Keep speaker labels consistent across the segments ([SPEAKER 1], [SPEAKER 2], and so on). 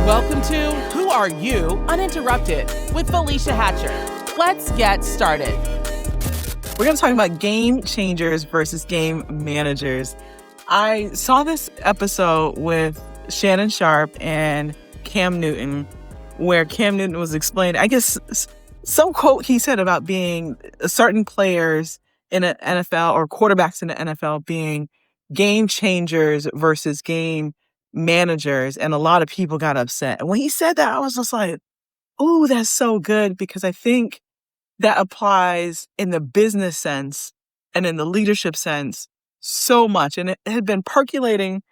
[SPEAKER 1] Welcome to Who Are You? Uninterrupted with Felicia Hatcher. Let's get started.
[SPEAKER 2] We're going to talk about game changers versus game managers. I saw this episode with Shannon Sharpe and Cam Newton, where Cam Newton was explaining, I guess, some quote he said about being certain players in the NFL or quarterbacks in the NFL being game changers versus game managers. And a lot of people got upset. And when he said that, I was just like, oh, that's so good, because I think that applies in the business sense and in the leadership sense so much. And it had been percolating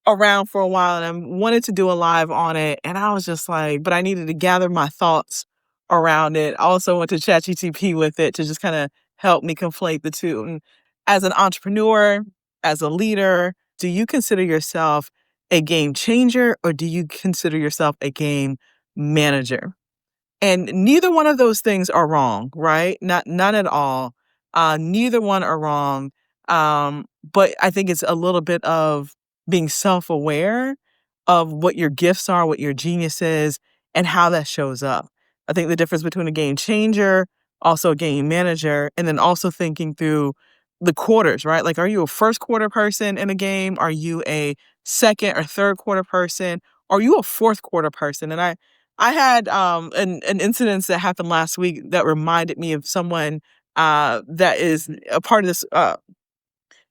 [SPEAKER 2] around for a while, and I wanted to do a live on it. And I was just like, but I needed to gather my thoughts around it. I also went to ChatGPT with it to just kind of help me conflate the two. And as an entrepreneur, as a leader, do you consider yourself a game changer, or do you consider yourself a game manager? And neither one of those things are wrong, right? None at all. Neither one are wrong. But I think it's a little bit of being self-aware of what your gifts are, what your genius is, and how that shows up. I think the difference between a game changer, also a game manager, and then also thinking through the quarters, right? Like, are you a first quarter person in a game? Are you a second or third quarter person? Are you a fourth quarter person? And I had an incident that happened last week that reminded me of someone that is a part of this, that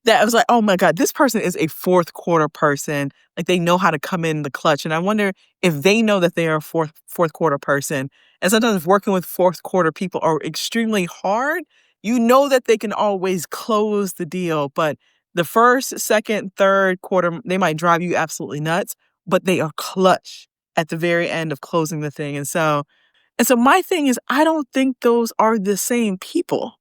[SPEAKER 2] I was like, oh my God, this person is a fourth quarter person. Like, they know how to come in the clutch. And I wonder if they know that they are a fourth quarter person. And sometimes working with fourth quarter people are extremely hard. You know that they can always close the deal, but the first, second, third quarter, they might drive you absolutely nuts, but they are clutch at the very end of closing the thing. And so my thing is, I don't think those are the same people.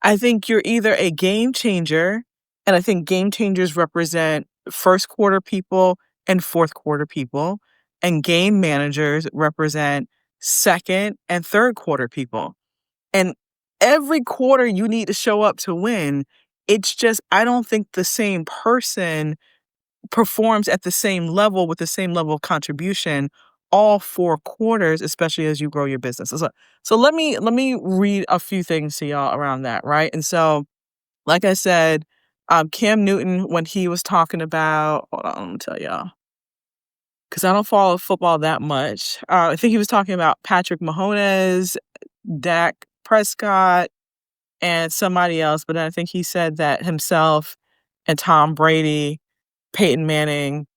[SPEAKER 2] I think you're either a game changer, and I think game changers represent first quarter people and fourth quarter people, and game managers represent second and third quarter people. And every quarter you need to show up to win. It's just, I don't think the same person performs at the same level with the same level of contribution all 4 quarters, especially as you grow your business. So let me read a few things to y'all around that, right? And so, like I said, Cam Newton, when he was talking about, hold on, let me tell y'all, because I don't follow football that much. I think he was talking about Patrick Mahomes, Dak Prescott, and somebody else, but I think he said that himself and Tom Brady, Peyton Manning,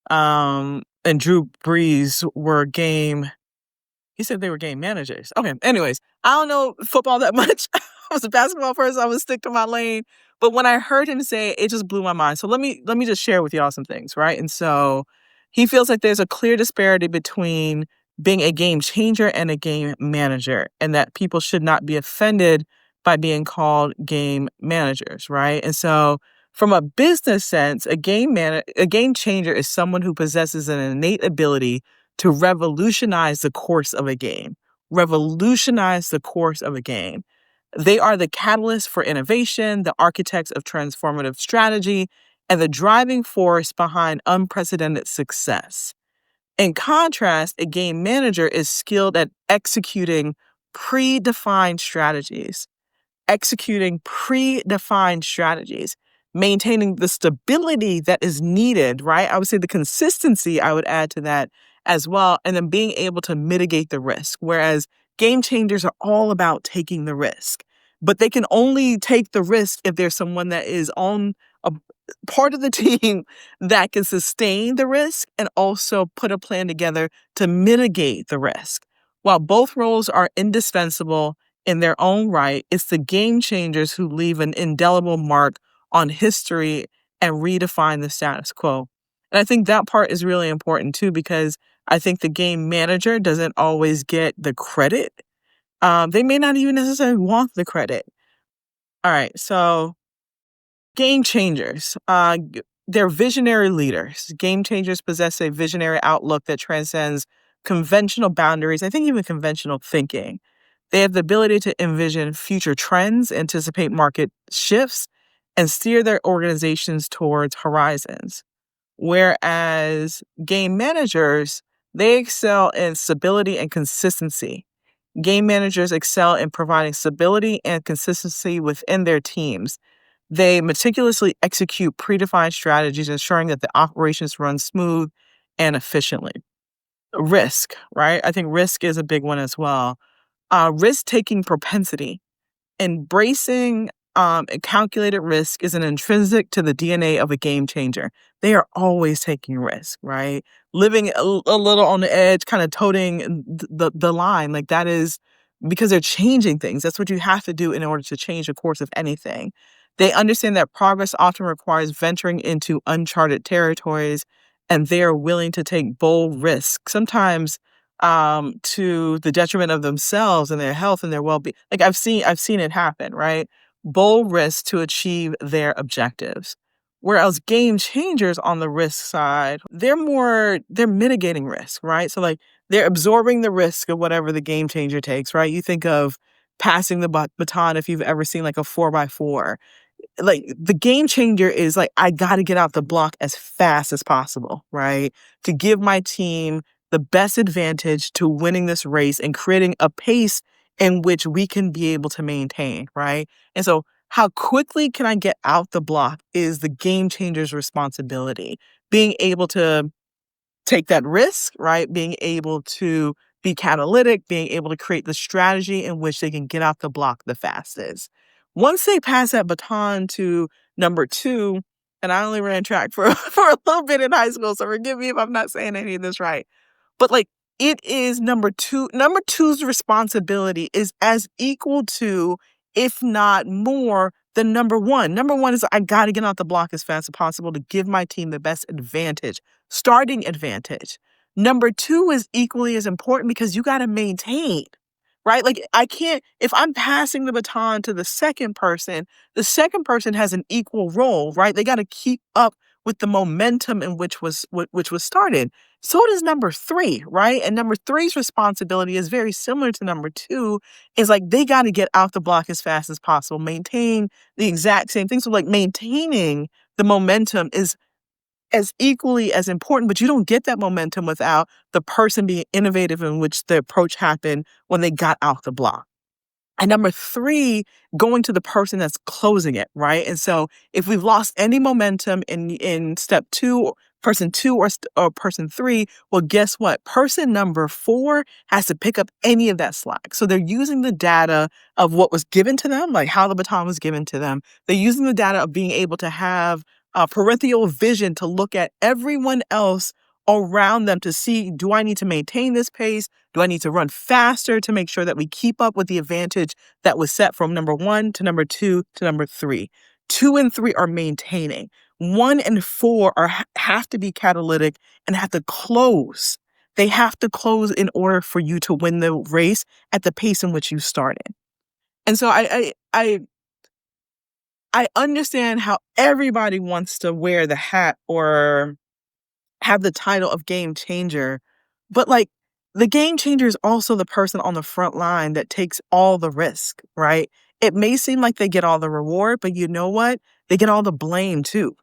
[SPEAKER 2] and Drew Brees were he said they were game managers. Okay, anyways, I don't know football that much. I was a basketball person. I would stick to my lane. But when I heard him say it, it just blew my mind. So let me just share with y'all some things, right? And so he feels like there's a clear disparity between being a game changer and a game manager, and that people should not be offended by being called game managers, right? And so from a business sense, a game changer is someone who possesses an innate ability to revolutionize the course of a game. Revolutionize the course of a game. They are the catalyst for innovation, the architects of transformative strategy, and the driving force behind unprecedented success. In contrast, a game manager is skilled at executing predefined strategies. Maintaining the stability that is needed, right? I would say the consistency, I would add to that as well, and then being able to mitigate the risk. Whereas game changers are all about taking the risk, but they can only take the risk if there's someone that is on a part of the team that can sustain the risk and also put a plan together to mitigate the risk. While both roles are indispensable in their own right, it's the game changers who leave an indelible mark on history and redefine the status quo. And I think that part is really important too, because I think the game manager doesn't always get the credit. They may not even necessarily want the credit. All right, so game changers, they're visionary leaders. Game changers possess a visionary outlook that transcends conventional boundaries, I think even conventional thinking. They have the ability to envision future trends, anticipate market shifts, and steer their organizations towards horizons. Whereas game managers, They excel in stability and consistency. Game managers excel in providing stability and consistency within their teams. They meticulously execute predefined strategies, ensuring that the operations run smooth and efficiently. Risk, right? I think risk is a big one as well. Risk taking propensity. Embracing a calculated risk is an intrinsic to the DNA of a game changer. They are always taking risk, right? Living a little on the edge, kind of toting the line. Like that is because they're changing things. That's what you have to do in order to change the course of anything. They understand that progress often requires venturing into uncharted territories, and they are willing to take bold risks. Sometimes to the detriment of themselves and their health and their well-being. Like I've seen it happen, right? Bold risks to achieve their objectives. Whereas game changers on the risk side, they're mitigating risk, right? So like they're absorbing the risk of whatever the game changer takes, right? You think of passing the baton if you've ever seen like a 4x4. Like the game changer is like I got to get out the block as fast as possible, right? To give my team the best advantage to winning this race and creating a pace in which we can be able to maintain, right? And so how quickly can I get out the block is the game changer's responsibility. Being able to take that risk, right? Being able to be catalytic, being able to create the strategy in which they can get out the block the fastest. Once they pass that baton to number two, and I only ran track for, for a little bit in high school, so forgive me if I'm not saying any of this right. But like it is number two. Number two's responsibility is as equal to, if not more, than number one. Number one is I got to get out the block as fast as possible to give my team the best advantage, starting advantage. Number two is equally as important because you got to maintain, right? Like I can't, if I'm passing the baton to the second person has an equal role, right? They got to keep up with the momentum in which was started. So does number three, right? And number three's responsibility is very similar to number two, is like they got to get out the block as fast as possible, maintain the exact same thing. So like maintaining the momentum is as equally as important, but you don't get that momentum without the person being innovative in which the approach happened when they got out the block. And number three, going to the person that's closing it, right? And so if we've lost any momentum in step two or person three, well, guess what? Person number four has to pick up any of that slack. So they're using the data of what was given to them, like how the baton was given to them. They're using the data of being able to have a parental vision to look at everyone else around them to see, do I need to maintain this pace? Do I need to run faster to make sure that we keep up with the advantage that was set from number one to number two to number three? Two and three are maintaining. One and four have to be catalytic and have to close. They have to close in order for you to win the race at the pace in which you started. And so I understand how everybody wants to wear the hat or have the title of game changer, but like the game changer is also the person on the front line that takes all the risk, right? It may seem like they get all the reward, but you know what? They get all the blame too.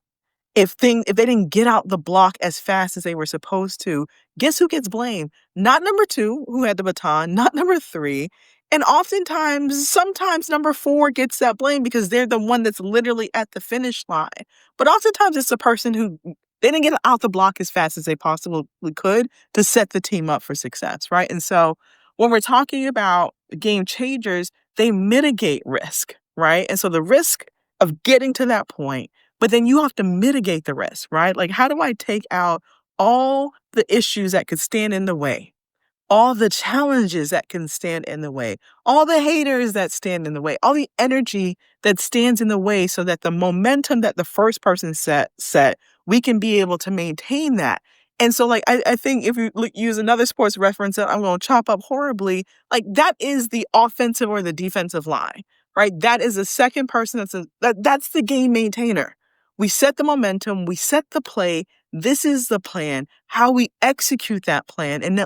[SPEAKER 2] If they didn't get out the block as fast as they were supposed to, guess who gets blamed? Not number two, who had the baton, not number three. And oftentimes, sometimes number four gets that blame because they're the one that's literally at the finish line. But oftentimes it's the person who they didn't get out the block as fast as they possibly could to set the team up for success, right? And so when we're talking about game changers, they mitigate risk, right? And so the risk of getting to that point, but then you have to mitigate the risk, right? Like, how do I take out all the issues that could stand in the way? All the challenges that can stand in the way, all the haters that stand in the way, all the energy that stands in the way so that the momentum that the first person set, we can be able to maintain that. And so like, I think if you use another sports reference that I'm going to chop up horribly, like that is the offensive or the defensive line, right? That is the second person that's the game maintainer. We set the momentum, we set the play. This is the plan. How we execute that plan and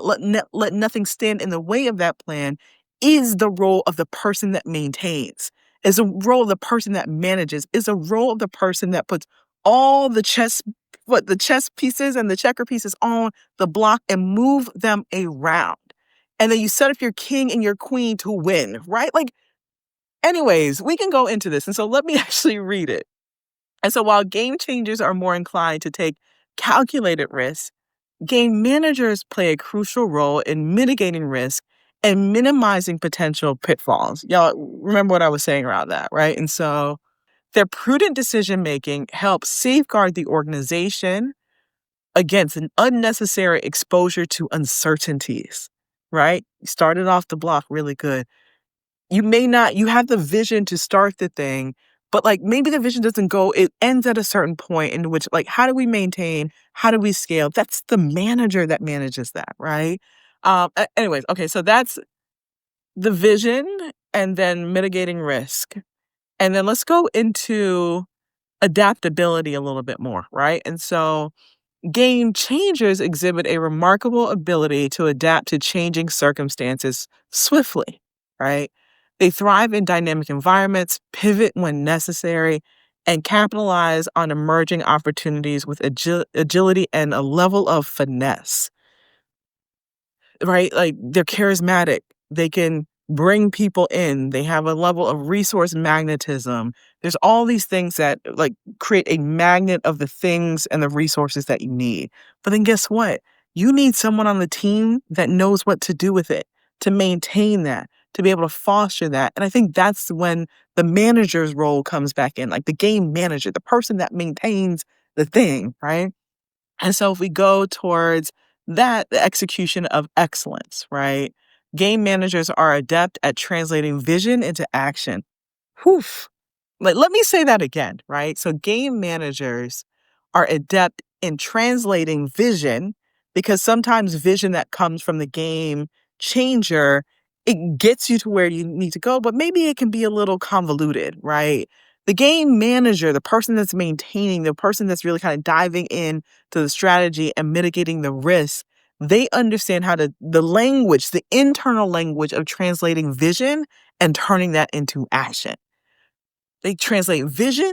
[SPEAKER 2] let nothing stand in the way of that plan is the role of the person that maintains, is a role of the person that manages, is a role of the person that puts all the chess put the chess pieces and the checker pieces on the block and move them around. And then you set up your king and your queen to win, right? Like, anyways, we can go into this. And so let me actually read it. And so while game changers are more inclined to take calculated risks, game managers play a crucial role in mitigating risk and minimizing potential pitfalls. Y'all remember what I was saying around that, right? And so their prudent decision making helps safeguard the organization against an unnecessary exposure to uncertainties, right? You started off the block really good. You have the vision to start the thing, but like maybe the vision doesn't go, it ends at a certain point in which, like, how do we maintain? How do we scale? That's the manager that manages that, right? Anyways, okay, so that's the vision and then mitigating risk. And then let's go into adaptability a little bit more, right? And so game changers exhibit a remarkable ability to adapt to changing circumstances swiftly, right? They thrive in dynamic environments, pivot when necessary, and capitalize on emerging opportunities with agility and a level of finesse, right? Like they're charismatic. They can bring people in. They have a level of resource magnetism. There's all these things that like create a magnet of the things and the resources that you need. But then guess what? You need someone on the team that knows what to do with it, to maintain that, to be able to foster that. And I think that's when the manager's role comes back in, like the game manager, the person that maintains the thing, right? And so if we go towards that, the execution of excellence, right? Game managers are adept at translating vision into action. Whew. Like, let me say that again, right? So game managers are adept in translating vision because sometimes vision that comes from the game changer, it gets you to where you need to go, but maybe it can be a little convoluted, right? The game manager, the person that's maintaining, the person that's really kind of diving in to the strategy and mitigating the risk, they understand the language, the internal language of translating vision and turning that into action. They translate vision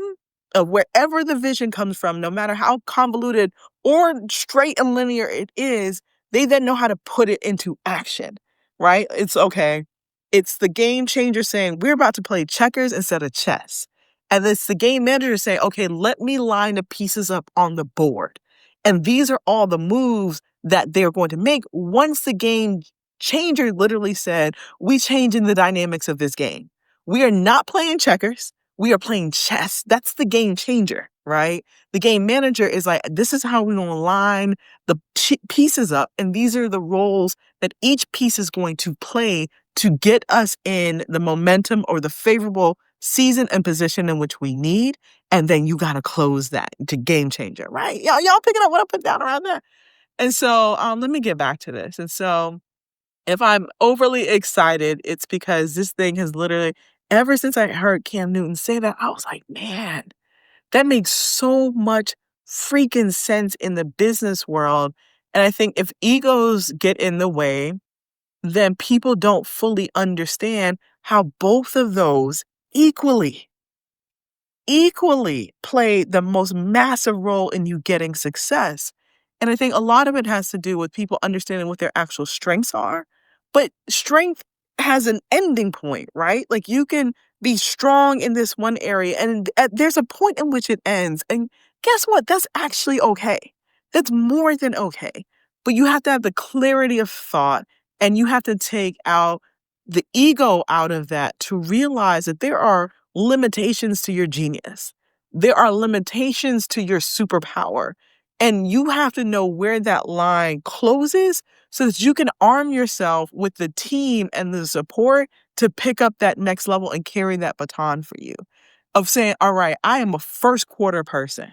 [SPEAKER 2] of wherever the vision comes from, no matter how convoluted or straight and linear it is, they then know how to put it into action, right? It's okay. It's the game changer saying, we're about to play checkers instead of chess. And it's the game manager saying, okay, let me line the pieces up on the board. And these are all the moves that they're going to make once the game changer literally said, we changing the dynamics of this game. We are not playing checkers. We are playing chess. That's the game changer, right? The game manager is like, this is how we're going to line the pieces up. And these are the roles that each piece is going to play to get us in the momentum or the favorable season and position in which we need. And then you got to close that to game changer, right? Y'all picking up what I put down around there? And so let me get back to this. And so if I'm overly excited, it's because this thing has literally, ever since I heard Cam Newton say that, I was like, man, that makes so much freaking sense in the business world. And I think if egos get in the way, then people don't fully understand how both of those equally play the most massive role in you getting success. And I think a lot of it has to do with people understanding what their actual strengths are. But strength has an ending point, right? Like you can be strong in this one area and there's a point in which it ends. And guess what? That's actually okay. That's more than okay. But you have to have the clarity of thought and you have to take out the ego out of that to realize that there are limitations to your genius. There are limitations to your superpower. And you have to know where that line closes so that you can arm yourself with the team and the support to pick up that next level and carry that baton for you. Of saying, all right, I am a first quarter person.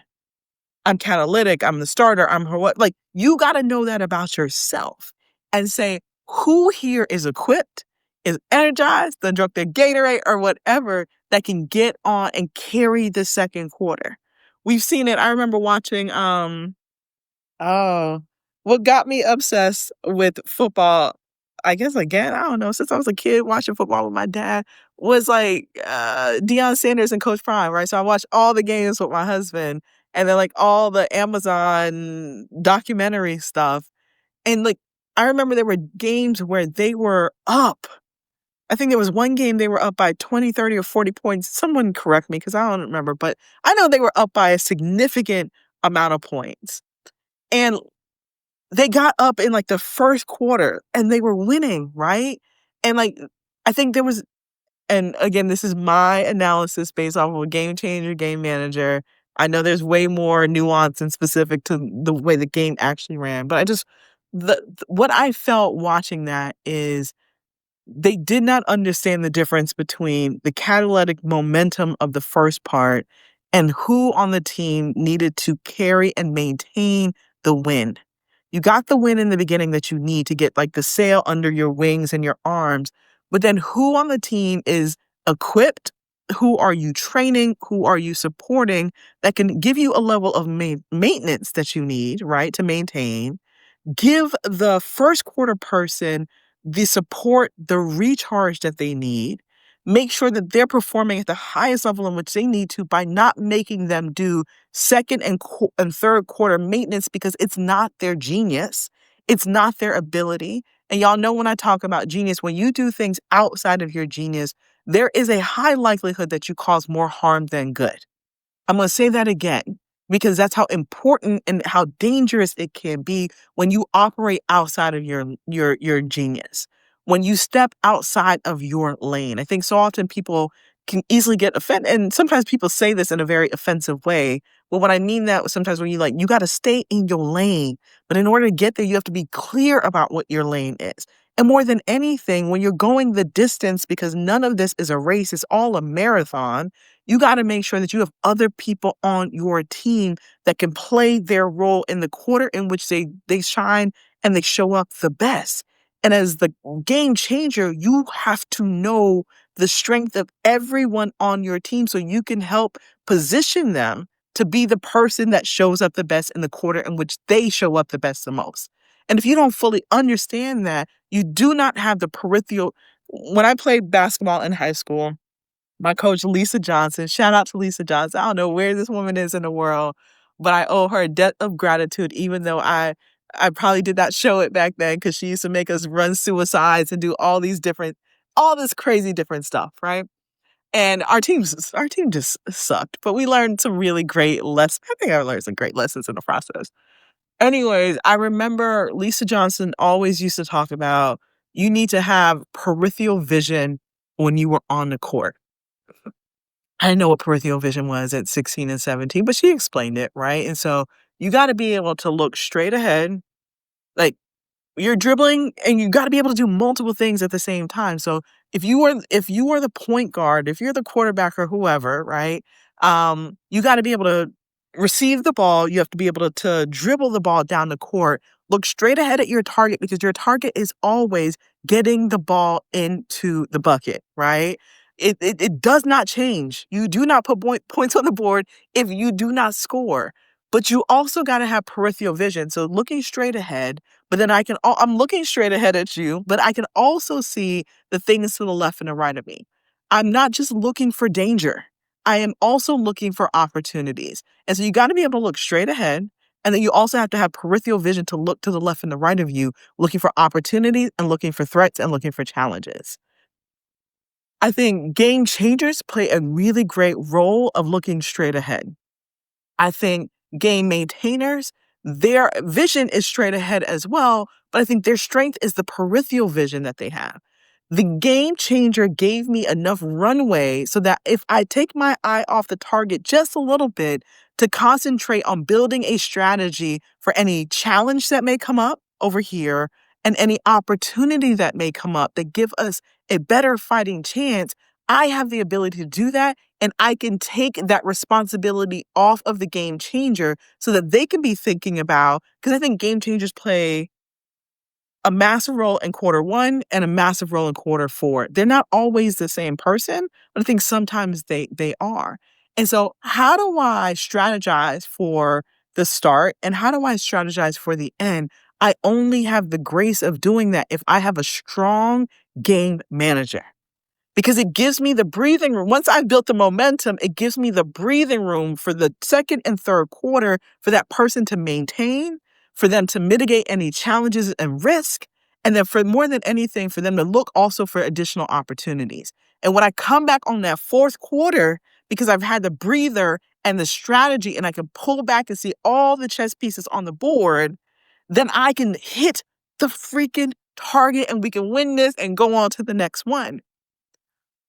[SPEAKER 2] I'm catalytic, I'm the starter, I'm her what. Like, you got to know that about yourself and say, who here is equipped, is energized, then drunk their Gatorade or whatever that can get on and carry the second quarter. We've seen it. I remember watching, what got me obsessed with football, I guess again, I don't know, since I was a kid watching football with my dad, was like Deion Sanders and Coach Prime, right? So I watched all the games with my husband. and then like all the Amazon documentary stuff. And like, I remember there were games where they were up. I think there was one game they were up by 20, 30, or 40 points. Someone correct me because I don't remember, but I know they were up by a significant amount of points. And they got up in like the first quarter and they were winning, right? And like, I think there was, and again, this is my analysis based off of a game changer, game manager. I know there's way more nuance and specific to the way the game actually ran, but what I felt watching that is they did not understand the difference between the catalytic momentum of the first part and who on the team needed to carry and maintain the win. You got the win in the beginning that you need to get like the sail under your wings and your arms, but then who on the team is equipped? Who are you training? Who are you supporting that can give you a level of maintenance that you need, right, to maintain? Give the first quarter person the support, the recharge that they need. Make sure that they're performing at the highest level in which they need to by not making them do second and third quarter maintenance because it's not their genius. It's not their ability. And y'all know when I talk about genius, when you do things outside of your genius, there is a high likelihood that you cause more harm than good. I'm going to say that again because that's how important and how dangerous it can be when you operate outside of your genius. When you step outside of your lane. I think so often people can easily get offended, and sometimes people say this in a very offensive way. But what I mean that sometimes when you got to stay in your lane, but in order to get there, you have to be clear about what your lane is. And more than anything, when you're going the distance, because none of this is a race, it's all a marathon, you got to make sure that you have other people on your team that can play their role in the quarter in which they shine and they show up the best. And as the game changer, you have to know the strength of everyone on your team so you can help position them to be the person that shows up the best in the quarter in which they show up the best the most. And if you don't fully understand that, you do not have the peripheral. When I played basketball in high school, my coach, Lisa Johnson, shout out to Lisa Johnson. I don't know where this woman is in the world, but I owe her a debt of gratitude, even though I probably did not show it back then because she used to make us run suicides and do all this crazy different stuff, right? And our team just sucked, but we learned some really great lessons. I think I learned some great lessons in the process. Anyways, I remember Lisa Johnson always used to talk about you need to have peripheral vision when you were on the court. I didn't know what peripheral vision was at 16 and 17, but she explained it, right? And so you got to be able to look straight ahead. Like you're dribbling and you got to be able to do multiple things at the same time. So if you are the point guard, if you're the quarterback or whoever, right? You got to be able to receive the ball. You have to be able to dribble the ball down the court. Look straight ahead at your target because your target is always getting the ball into the bucket, right? It does not change. You do not put points on the board if you do not score. But you also got to have peripheral vision. So looking straight ahead, but then I'm looking straight ahead at you, but I can also see the things to the left and the right of me. I'm not just looking for danger. I am also looking for opportunities. And so you got to be able to look straight ahead. And then you also have to have peripheral vision to look to the left and the right of you, looking for opportunities and looking for threats and looking for challenges. I think game changers play a really great role of looking straight ahead. I think game maintainers, their vision is straight ahead as well, but I think their strength is the peripheral vision that they have. The game changer gave me enough runway so that if I take my eye off the target just a little bit to concentrate on building a strategy for any challenge that may come up over here and any opportunity that may come up that give us a better fighting chance, I have the ability to do that and I can take that responsibility off of the game changer so that they can be thinking about, because I think game changers play a massive role in quarter one and a massive role in quarter four. They're not always the same person, but I think sometimes they are. And so how do I strategize for the start and how do I strategize for the end? I only have the grace of doing that if I have a strong game manager. because it gives me the breathing room. Once I've built the momentum, it gives me the breathing room for the second and third quarter for that person to maintain, for them to mitigate any challenges and risk, and then for more than anything, for them to look also for additional opportunities. And when I come back on that fourth quarter, because I've had the breather and the strategy, and I can pull back and see all the chess pieces on the board, then I can hit the freaking target and we can win this and go on to the next one.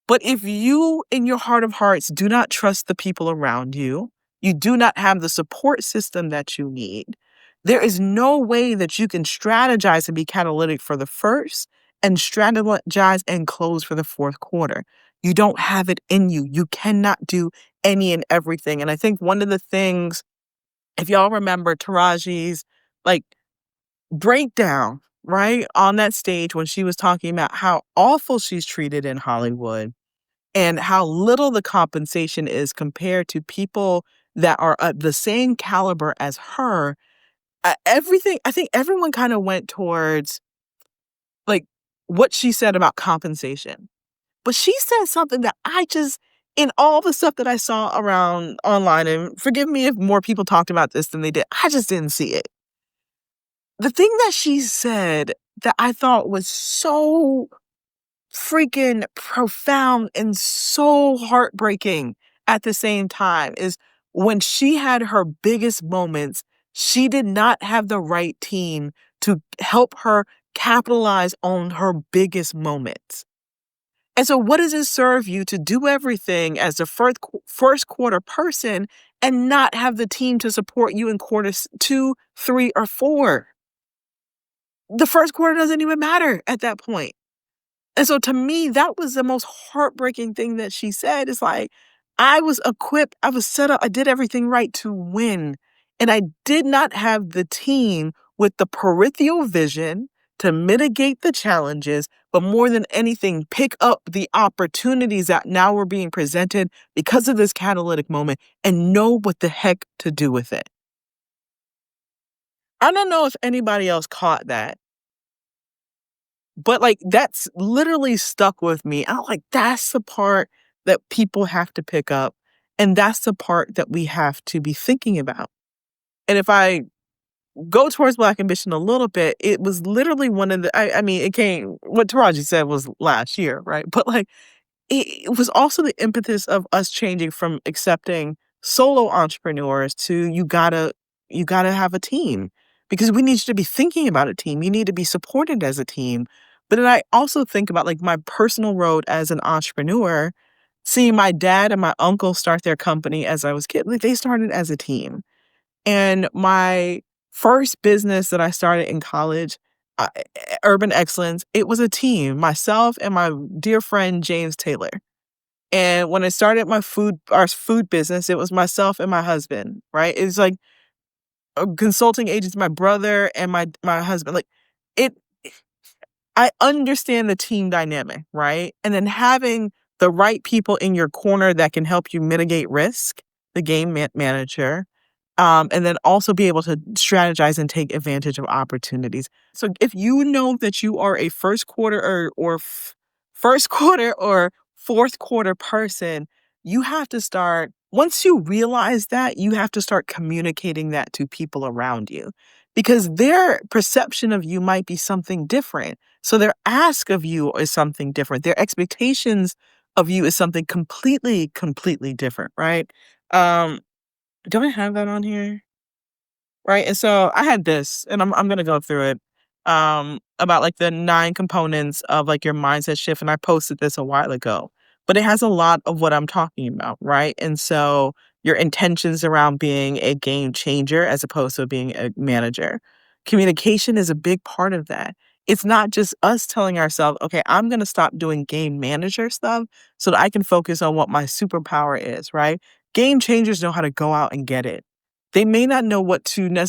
[SPEAKER 2] But if you, in your heart of hearts, do not trust the people around you, you do not have the support system that you need, there is no way that you can strategize and be catalytic for the first and strategize and close for the fourth quarter. You don't have it in you. You cannot do any and everything. And I think one of the things, if y'all remember Taraji's like breakdown, right, on that stage when she was talking about how awful she's treated in Hollywood and how little the compensation is compared to people that are at the same caliber as her. Everything, I think everyone kind of went towards like what she said about compensation. But she said something that I just, in all the stuff that I saw around online, and forgive me if more people talked about this than they did, I just didn't see it. The thing that she said that I thought was so freaking profound and so heartbreaking at the same time is when she had her biggest moments, she did not have the right team to help her capitalize on her biggest moments. And so what does it serve you to do everything as the first quarter person and not have the team to support you in quarters 2, 3, or 4? The first quarter doesn't even matter at that point. And so to me, that was the most heartbreaking thing that she said. Is like, I was equipped, I was set up, I did everything right to win. And I did not have the team with the peripheral vision to mitigate the challenges, but more than anything, pick up the opportunities that now were being presented because of this catalytic moment and know what the heck to do with it. I don't know if anybody else caught that. But, like, that's literally stuck with me. I'm like, that's the part that people have to pick up, and that's the part that we have to be thinking about. And if I go towards Black Ambition a little bit, it was literally one of the I mean, it came what Taraji said was last year, right? But, like, it was also the impetus of us changing from accepting solo entrepreneurs to you gotta have a team because we need you to be thinking about a team. You need to be supported as a team. But then I also think about like my personal road as an entrepreneur, seeing my dad and my uncle start their company as I was a kid. Like they started as a team. And my first business that I started in college, uh, Urban Excellence, it was a team, myself and my dear friend James Taylor. And when I started our food business, it was myself and my husband, right? It was like a consulting agents, my brother and my husband. Like it I understand the team dynamic, right? And then having the right people in your corner that can help you mitigate risk, the game manager, and then also be able to strategize and take advantage of opportunities. So if you know that you are a first quarter first quarter or fourth quarter person, you have to start, once you realize that, you have to start communicating that to people around you because their perception of you might be something different. So their ask of you is something different. Their expectations of you is something completely, completely different, right? Um, do I have that on here? Right, and so I had this, and I'm gonna go through it, about, like, the 9 components of, like, your mindset shift, and I posted this a while ago, but it has a lot of what I'm talking about, right? And so your intentions around being a game changer as opposed to being a manager. Communication is a big part of that. It's not just us telling ourselves, "Okay, I'm gonna stop doing game manager stuff so that I can focus on what my superpower is," right? Game changers know how to go out and get it. They may not know what to that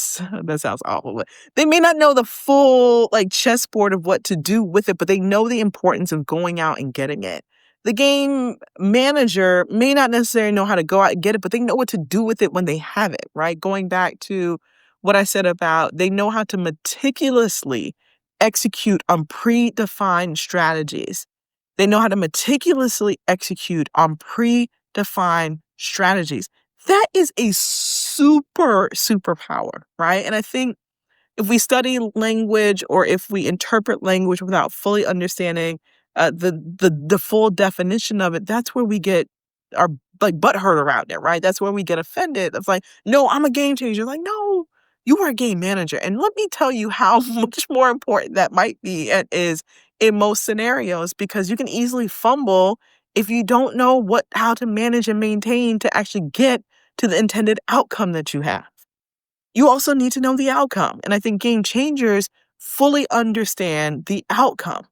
[SPEAKER 2] sounds awful, but they may not know the full, like, chessboard of what to do with it, but they know the importance of going out and getting it. The game manager may not necessarily know how to go out and get it, but they know what to do with it when they have it, right? Going back to what I said about they know how to meticulously execute on predefined strategies. They know how to meticulously execute on predefined strategies. That is a superpower, right? And I think if we study language or if we interpret language without fully understanding the full definition of it, that's where we get our like butt hurt around it, right? That's where we get offended. It's like, no, I'm a game changer. Like, no, you are a game manager. And let me tell you how much more important that might be and is in most scenarios, because you can easily fumble if you don't know how to manage and maintain to actually get to the intended outcome that you have. You also need to know the outcome. And I think game changers fully understand the outcome,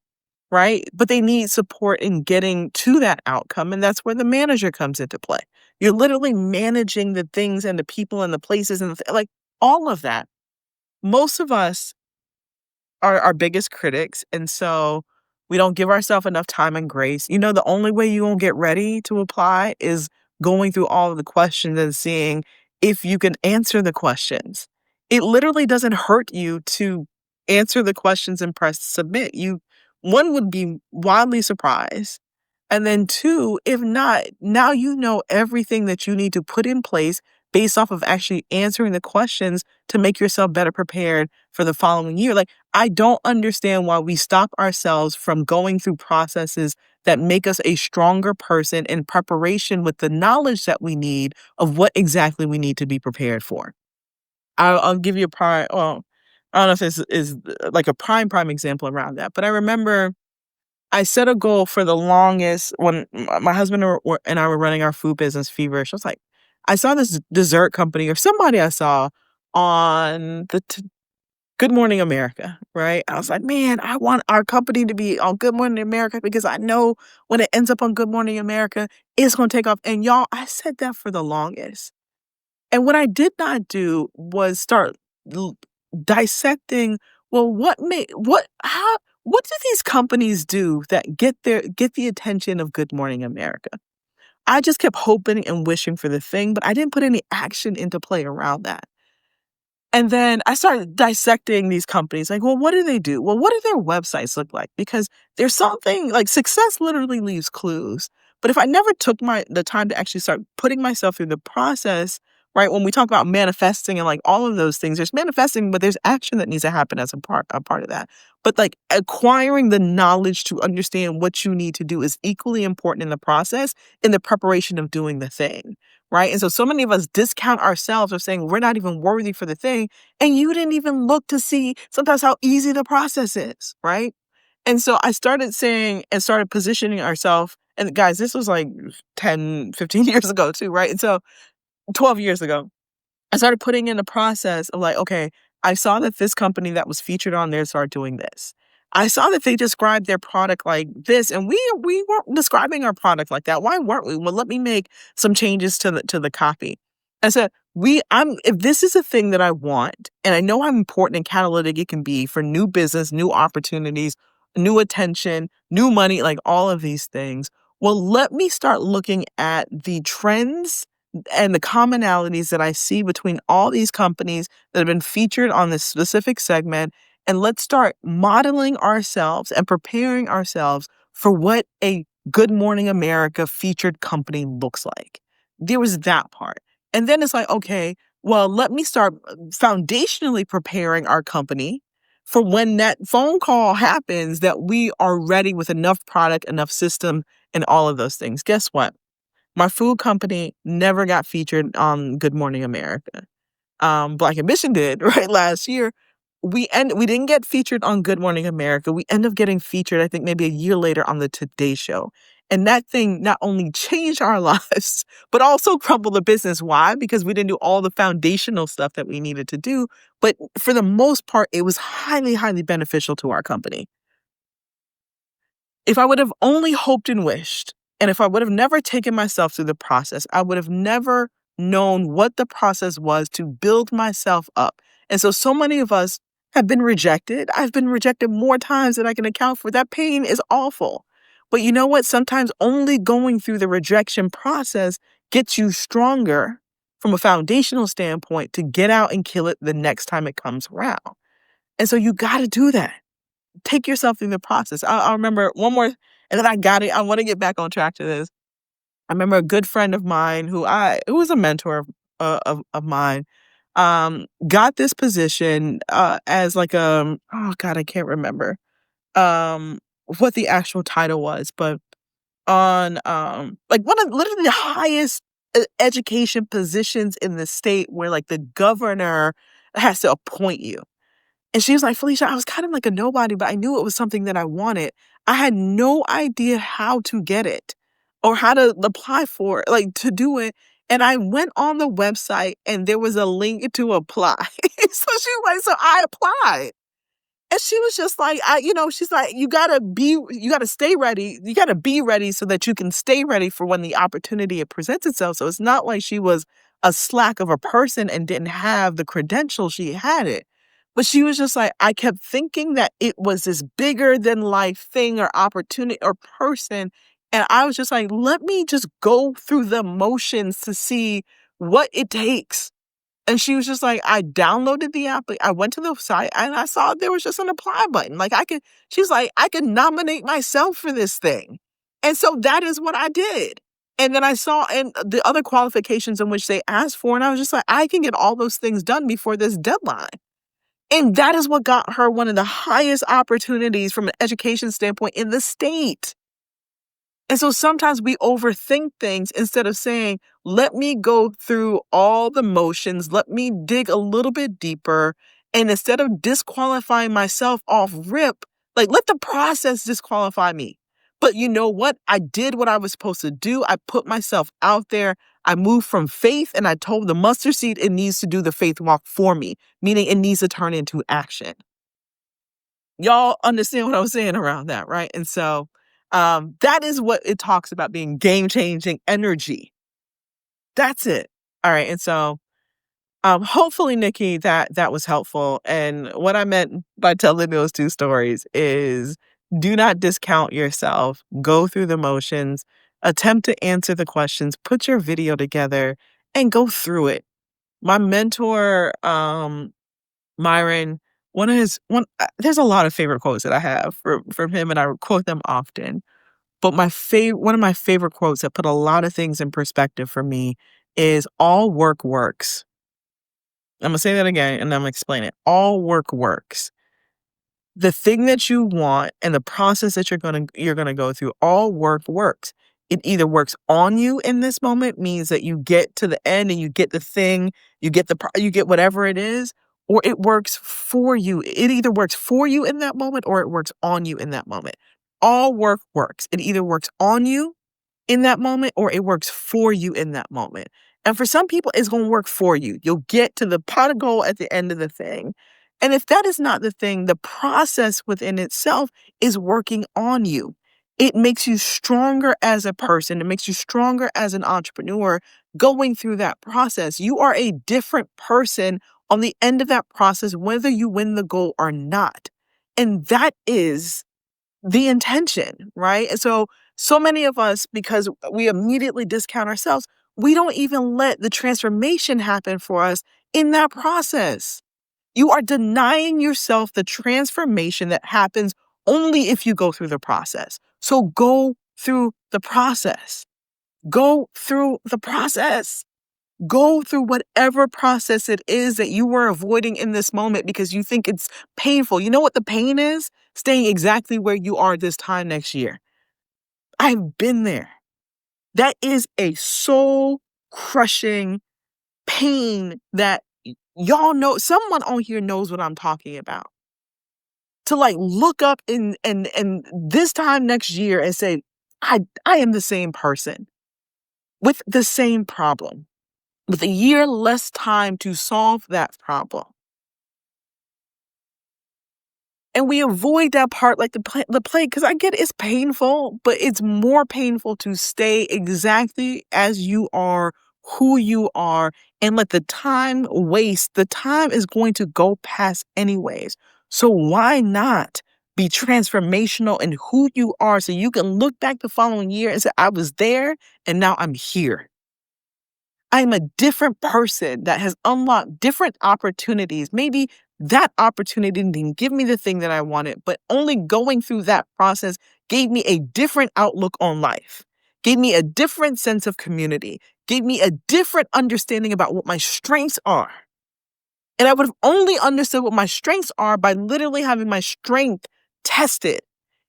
[SPEAKER 2] right? But they need support in getting to that outcome. And that's where the manager comes into play. You're literally managing the things and the people and the places and like all of that. Most of us are our biggest critics. And so we don't give ourselves enough time and grace. You know, the only way you won't get ready to apply is going through all of the questions and seeing if you can answer the questions. It literally doesn't hurt you to answer the questions and press submit. One would be wildly surprised. And then two, if not, now you know everything that you need to put in place based off of actually answering the questions to make yourself better prepared for the following year. Like, I don't understand why we stop ourselves from going through processes that make us a stronger person in preparation with the knowledge that we need of what exactly we need to be prepared for. I'll give you a prime, well, I don't know if this is like a prime example around that, but I remember I set a goal for the longest when my husband and I were running our food business feverish. I was like, I saw this dessert company or somebody I saw on the Good Morning America, right? I was like, man, I want our company to be on Good Morning America because I know when it ends up on Good Morning America, it's going to take off. And y'all, I said that for the longest. And what I did not do was start dissecting, well, what do these companies do that get the attention of Good Morning America? I just kept hoping and wishing for the thing, but I didn't put any action into play around that. And then I started dissecting these companies. Like, well, what do they do? Well, what do their websites look like? Because there's something like success literally leaves clues. But if I never took the time to actually start putting myself through the process, right? When we talk about manifesting and like all of those things, there's manifesting, but there's action that needs to happen as a part of that. But like acquiring the knowledge to understand what you need to do is equally important in the process, in the preparation of doing the thing. Right. And so many of us discount ourselves of saying we're not even worthy for the thing. And you didn't even look to see sometimes how easy the process is. Right. And so I started saying and started positioning ourselves. And guys, this was like 10, 15 years ago too. Right. And so 12 years ago, I started putting in a process of like, okay, I saw that this company that was featured on there started doing this. I saw that they described their product like this, and we weren't describing our product like that. Why weren't we? Well, let me make some changes to the copy. I said, if this is a thing that I want, and I know how important and catalytic it can be for new business, new opportunities, new attention, new money, like all of these things. Well, let me start looking at the trends and the commonalities that I see between all these companies that have been featured on this specific segment. And let's start modeling ourselves and preparing ourselves for what a Good Morning America featured company looks like. There was that part. And then it's like, okay, well, let me start foundationally preparing our company for when that phone call happens that we are ready with enough product, enough system, and all of those things. Guess what? My food company never got featured on Good Morning America. Black Ambition did, right, last year. We didn't get featured on Good Morning America. We end up getting featured, I think, maybe a year later on the Today Show. And that thing not only changed our lives, but also crumbled the business. Why? Because we didn't do all the foundational stuff that we needed to do. But for the most part, it was highly, highly beneficial to our company. If I would have only hoped and wished, and if I would have never taken myself through the process, I would have never known what the process was to build myself up. And so many of us have been rejected. I've been rejected more times than I can account for. That pain is awful. But you know what? Sometimes only going through the rejection process gets you stronger from a foundational standpoint to get out and kill it the next time it comes around. And so you got to do that. Take yourself through the process. I remember one more And then I got it. I want to get back on track to this. I remember a good friend of mine who was a mentor of mine, got this position, as like, oh God, I can't remember, um, what the actual title was, but on, like one of literally the highest education positions in the state where like the governor has to appoint you. And she was like, Felicia, I was kind of like a nobody, but I knew it was something that I wanted. I had no idea how to get it or how to apply for it, like to do it. And I went on the website and there was a link to apply. So she was like, so I applied. And she was just like, she's like, you gotta stay ready. You gotta be ready so that you can stay ready for when the opportunity it presents itself. So it's not like she was a slack of a person and didn't have the credentials. She had it. But she was just like, I kept thinking that it was this bigger than life thing or opportunity or person. And I was just like, let me just go through the motions to see what it takes. And she was just like, I downloaded the app. I went to the site and I saw there was just an apply button. Like she's like, I could nominate myself for this thing. And so that is what I did. And then I saw and the other qualifications in which they asked for. And I was just like, I can get all those things done before this deadline. And that is what got her one of the highest opportunities from an education standpoint in the state. And so sometimes we overthink things instead of saying, let me go through all the motions, let me dig a little bit deeper. And instead of disqualifying myself off rip, like let the process disqualify me. But you know what? I did what I was supposed to do. I put myself out there. I moved from faith and I told the mustard seed it needs to do the faith walk for me, meaning it needs to turn into action. Y'all understand what I was saying around that, right? And so that is what it talks about being game-changing energy. That's it. All right. And so hopefully, Nikki, that was helpful. And what I meant by telling those two stories is do not discount yourself. Go through the motions, attempt to answer the questions, put your video together, and go through it. My mentor, Myron, there's a lot of favorite quotes that I have from him, and I quote them often. But one of my favorite quotes that put a lot of things in perspective for me is all work works. I'm gonna say that again and I'm gonna explain it. All work works. The thing that you want and the process that you're gonna go through, all work works. It either works on you in this moment, means that you get to the end and you get the thing, you get whatever it is, or it works for you. It either works for you in that moment or it works on you in that moment. All work works. It either works on you in that moment or it works for you in that moment. And for some people, it's going to work for you. You'll get to the pot of gold at the end of the thing. And if that is not the thing, the process within itself is working on you. It makes you stronger as a person. It makes you stronger as an entrepreneur going through that process. You are a different person on the end of that process, whether you win the goal or not. And that is the intention, right? And so many of us, because we immediately discount ourselves, we don't even let the transformation happen for us in that process. You are denying yourself the transformation that happens only if you go through the process. So go through the process. Go through the process. Go through whatever process it is that you were avoiding in this moment because you think it's painful. You know what the pain is? Staying exactly where you are this time next year. I've been there. That is a soul crushing pain that y'all know. Someone on here knows what I'm talking about. To like look up in and this time next year and say, I am the same person with the same problem, with a year less time to solve that problem. And we avoid that part like the plague, because I get it's painful, but it's more painful to stay exactly as you are, who you are, and let the time waste. The time is going to go past anyways. So why not be transformational in who you are so you can look back the following year and say, I was there and now I'm here. I'm a different person that has unlocked different opportunities. Maybe that opportunity didn't give me the thing that I wanted, but only going through that process gave me a different outlook on life, gave me a different sense of community, gave me a different understanding about what my strengths are. And I would have only understood what my strengths are by literally having my strength tested.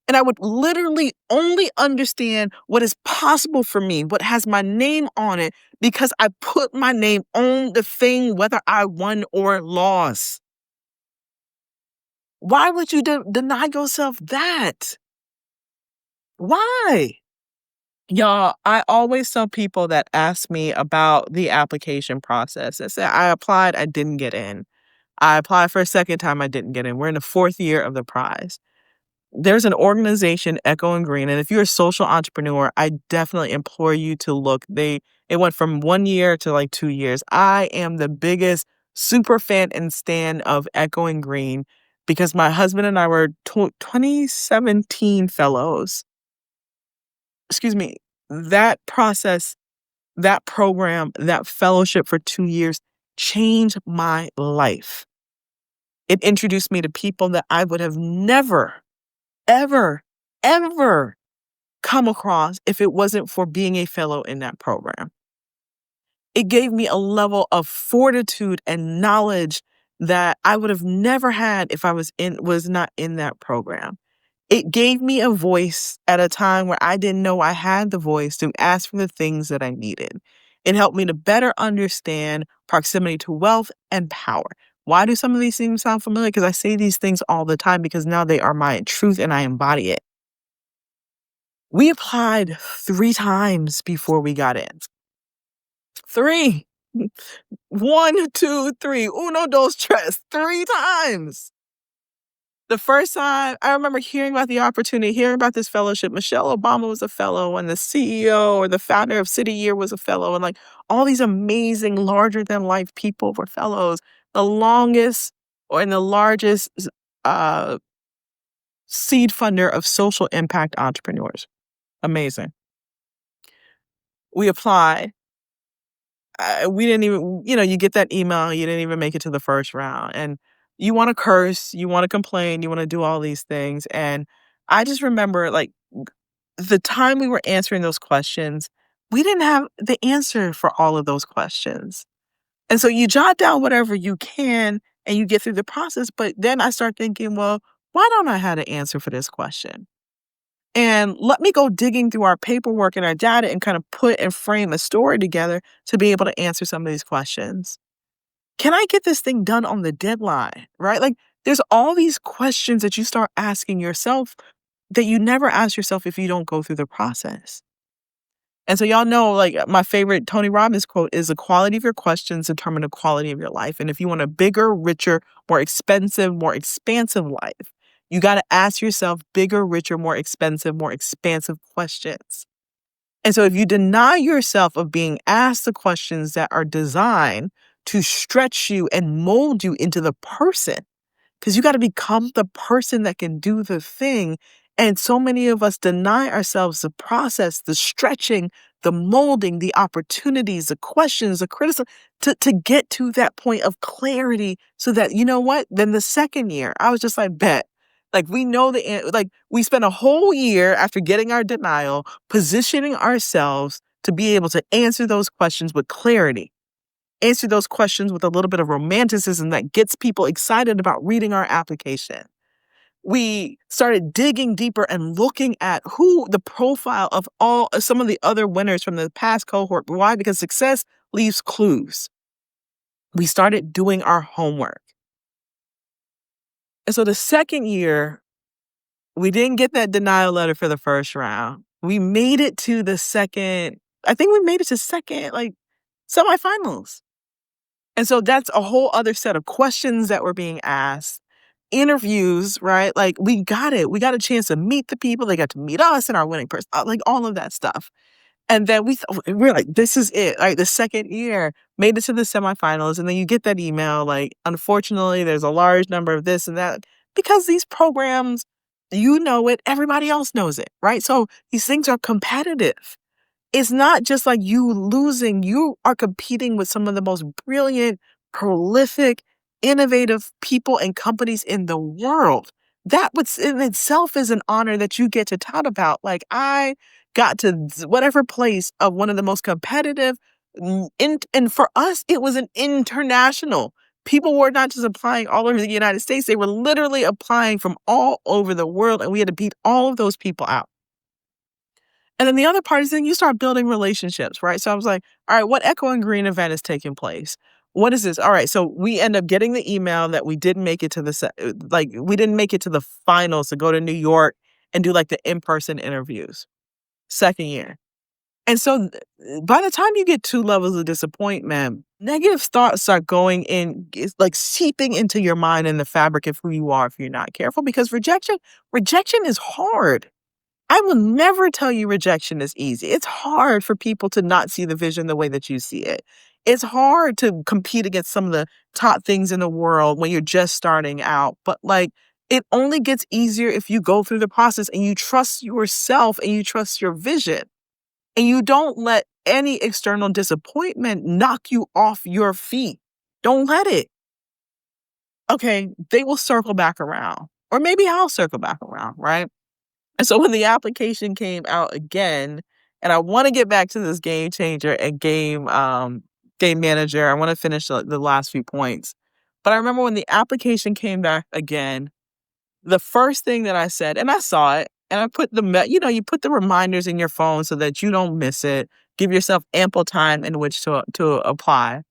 [SPEAKER 2] And I would literally only understand what is possible for me, what has my name on it, because I put my name on the thing, whether I won or lost. Why would you deny yourself that? Why? Y'all, I always tell people that ask me about the application process. I say, I applied, I didn't get in. I applied for a second time, I didn't get in. We're in the fourth year of the prize. There's an organization, Echo and Green, and if you're a social entrepreneur, I definitely implore you to look. It went from 1 year to like 2 years. I am the biggest super fan and stan of Echo and Green because my husband and I were 2017 fellows. Excuse me. That process, that program, that fellowship for 2 years changed my life. It introduced me to people that I would have never, ever, ever come across if it wasn't for being a fellow in that program. It gave me a level of fortitude and knowledge that I would have never had if I was not in that program. It gave me a voice at a time where I didn't know I had the voice to ask for the things that I needed. It helped me to better understand proximity to wealth and power. Why do some of these things sound familiar? Because I say these things all the time because now they are my truth and I embody it. We applied 3 times before we got in. 3. 1, 2, 3. Uno, dos, tres. 3 times. The first time, I remember hearing about the opportunity, hearing about this fellowship. Michelle Obama was a fellow, and the CEO or the founder of City Year was a fellow, and like all these amazing, larger than life people were fellows. The longest and the largest uh, seed funder of social impact entrepreneurs. Amazing. We applied. We didn't even, you get that email, you didn't even make it to the first round. And you want to curse, you want to complain, you want to do all these things. And I just remember like the time we were answering those questions, we didn't have the answer for all of those questions. And so you jot down whatever you can and you get through the process. But then I start thinking, well, why don't I have an answer for this question? And let me go digging through our paperwork and our data and kind of put and frame a story together to be able to answer some of these questions. Can I get this thing done on the deadline? Right? Like there's all these questions that you start asking yourself that you never ask yourself if you don't go through the process. And so y'all know, like my favorite Tony Robbins quote is the quality of your questions determine the quality of your life. And if you want a bigger, richer, more expensive, more expansive life, you got to ask yourself bigger, richer, more expensive questions. And so if you deny yourself of being asked the questions that are designed to stretch you and mold you into the person, because you got to become the person that can do the thing. And so many of us deny ourselves the process, the stretching, the molding, the opportunities, the questions, the criticism to get to that point of clarity so that, you know what? Then the second year, I was just like, bet. Like we know we spent a whole year after getting our denial, positioning ourselves to be able to answer those questions with clarity. Answer those questions with a little bit of romanticism that gets people excited about reading our application. We started digging deeper and looking at the profile of some of the other winners from the past cohort. Why? Because success leaves clues. We started doing our homework. And so the second year, we didn't get that denial letter for the first round. We made it to the second, I think we made it to second, semifinals. And so that's a whole other set of questions that were being asked, interviews, right? Like we got it. We got a chance to meet the people. They got to meet us and our winning person, like all of that stuff. And then we're like, this is it. Like the second year, made it to the semifinals. And then you get that email, like, unfortunately, there's a large number of this and that. Because these programs, you know it, everybody else knows it, right? So these things are competitive. it's not just like you losing, you are competing with some of the most brilliant, prolific, innovative people and companies in the world. That was in itself is an honor that you get to tout about. Like I got to whatever place of one of the most competitive, and for us, it was an international. People were not just applying all over the United States; they were literally applying from all over the world, and we had to beat all of those people out. And then the other part is then you start building relationships, right? So I was like, all right, what Echo and Green event is taking place? What is this? All right. So we end up getting the email that we didn't make it to we didn't make it to the finals to go to New York and do like the in-person interviews second year. And so by the time you get two levels of disappointment, negative thoughts start going in, it's like seeping into your mind and the fabric of who you are if you're not careful, because rejection is hard. I will never tell you rejection is easy. It's hard for people to not see the vision the way that you see it. It's hard to compete against some of the top things in the world when you're just starting out. But like, it only gets easier if you go through the process and you trust yourself and you trust your vision. And you don't let any external disappointment knock you off your feet. Don't let it. Okay, they will circle back around. Or maybe I'll circle back around, right? And so when the application came out again, and I want to get back to this game changer and game manager, I want to finish the last few points. But I remember when the application came back again, the first thing that I said, and I saw it, and I put you put the reminders in your phone so that you don't miss it. Give yourself ample time in which to apply.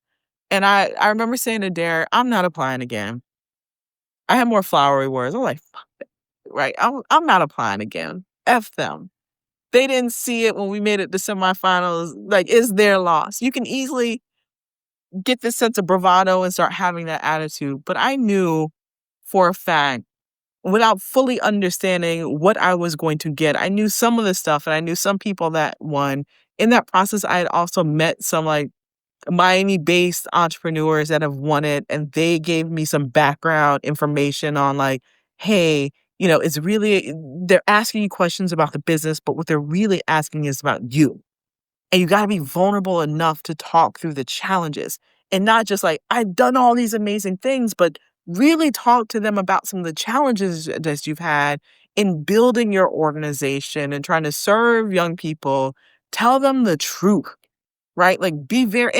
[SPEAKER 2] And I remember saying to Derek, I'm not applying again. I had more flowery words. I'm like, fuck it, right? I'm not applying again. F them. They didn't see it when we made it to semifinals. Like, it's their loss. You can easily get this sense of bravado and start having that attitude. But I knew for a fact, without fully understanding what I was going to get, I knew some of the stuff and I knew some people that won. In that process, I had also met some like Miami-based entrepreneurs that have won it, and they gave me some background information on like, hey, it's really they're asking you questions about the business, but what they're really asking is about you. And you got to be vulnerable enough to talk through the challenges and not just like, I've done all these amazing things, but really talk to them about some of the challenges that you've had in building your organization and trying to serve young people. Tell them the truth, right? Like be very,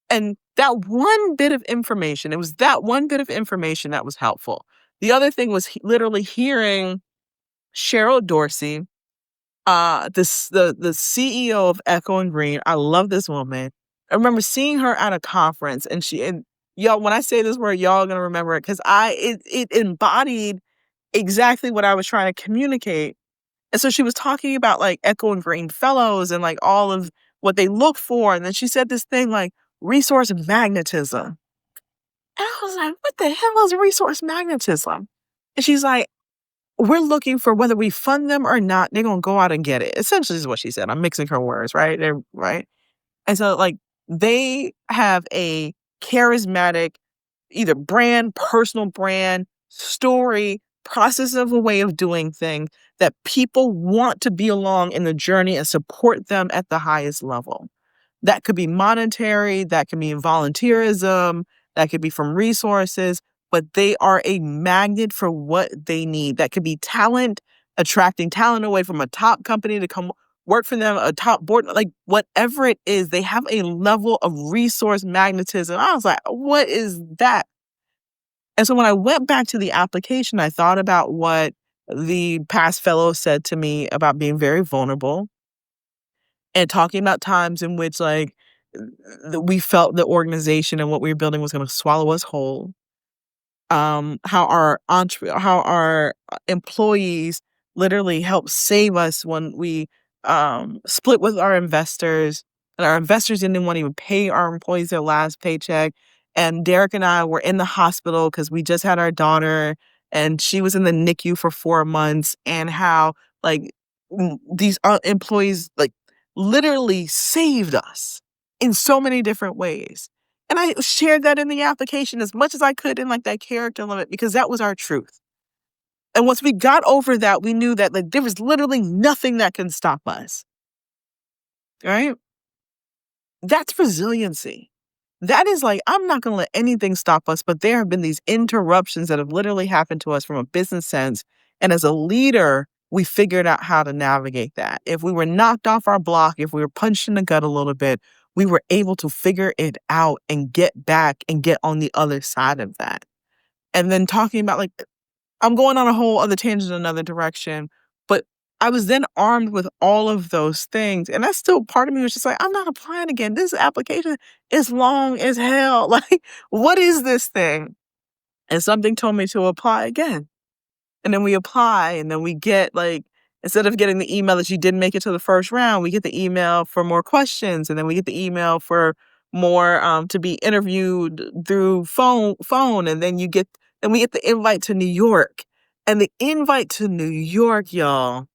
[SPEAKER 2] and that one bit of information, it was that one bit of information that was helpful. The other thing was literally hearing Cheryl Dorsey, the CEO of Echo and Green. I love this woman. I remember seeing her at a conference, and y'all, when I say this word, y'all are gonna remember it because it embodied exactly what I was trying to communicate. And so she was talking about like Echo and Green fellows and like all of what they look for, and then she said this thing like resource magnetism, and I was like, what the hell is resource magnetism? And she's like, we're looking for whether we fund them or not, they're gonna go out and get it. Essentially is what she said. I'm mixing her words, right? Right. And so like they have a charismatic either brand, personal brand, story, process of a way of doing things that people want to be along in the journey and support them at the highest level. That could be monetary, that can be volunteerism, that could be from resources, but they are a magnet for what they need. That could be talent, attracting talent away from a top company to come work for them, a top board, like whatever it is, they have a level of resource magnetism. I was like, what is that? And so when I went back to the application, I thought about what the past fellow said to me about being very vulnerable and talking about times in which like we felt the organization and what we were building was going to swallow us whole. How our employees literally helped save us when we split with our investors, and our investors didn't want to even pay our employees their last paycheck. And Derek and I were in the hospital because we just had our daughter, and she was in the NICU for 4 months. And how like these employees like literally saved us in so many different ways. And I shared that in the application as much as I could in like that character limit because that was our truth. And once we got over that, we knew that like there was literally nothing that can stop us. right? That's resiliency. That is like, I'm not going to let anything stop us, but there have been these interruptions that have literally happened to us from a business sense. And as a leader, we figured out how to navigate that. If we were knocked off our block, if we were punched in the gut a little bit, we were able to figure it out and get back and get on the other side of that. And then talking about like, I'm going on a whole other tangent, another direction, but I was then armed with all of those things. And that's still part of me was just like, I'm not applying again. This application is long as hell. Like, what is this thing? And something told me to apply again. And then we apply, and then we get like, instead of getting the email that you didn't make it to the first round, we get the email for more questions. And then we get the email for more to be interviewed through phone. And then we get the invite to New York. And the invite to New York, y'all,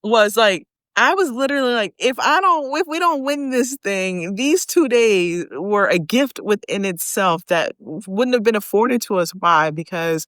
[SPEAKER 2] was like, I was literally like, if we don't win this thing, these 2 days were a gift within itself that wouldn't have been afforded to us. Why? Because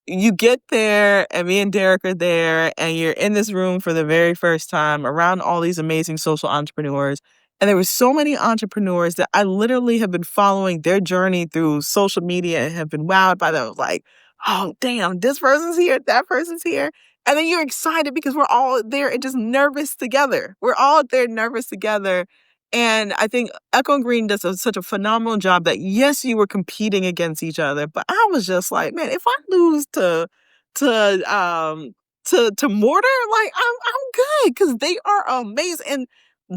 [SPEAKER 2] you get there and me and Derek are there and you're in this room for the very first time around all these amazing social entrepreneurs. And there were so many entrepreneurs that I literally have been following their journey through social media and have been wowed by them. Like, oh, damn, this person's here, that person's here. And then you're excited because we're all there and just nervous together. We're all there nervous together. And I think Echo and Green does such a phenomenal job that yes, you were competing against each other, but I was just like, man, if I lose to to Mortar, like I'm good because they are amazing. And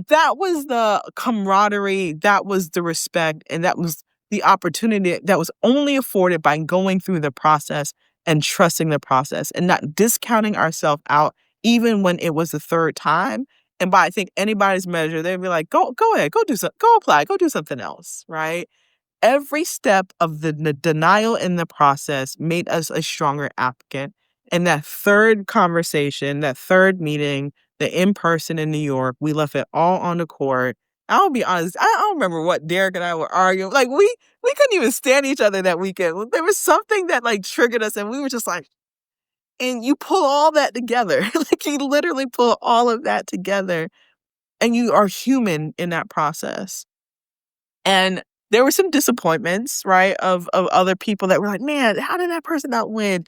[SPEAKER 2] that was the camaraderie, that was the respect, and that was the opportunity that was only afforded by going through the process and trusting the process and not discounting ourselves out, even when it was the third time. And by I think anybody's measure, they'd be like, go ahead, go apply, go do something else, right? Every step of the denial in the process made us a stronger applicant. And that third conversation, that third meeting, the in-person in New York, we left it all on the court. I'll be honest, I don't remember what Derek and I were arguing. Like we couldn't even stand each other that weekend. There was something that like triggered us and we were just like, and you pull all that together. Like you literally pull all of that together and you are human in that process. And there were some disappointments, right, of other people that were like, man, how did that person not win?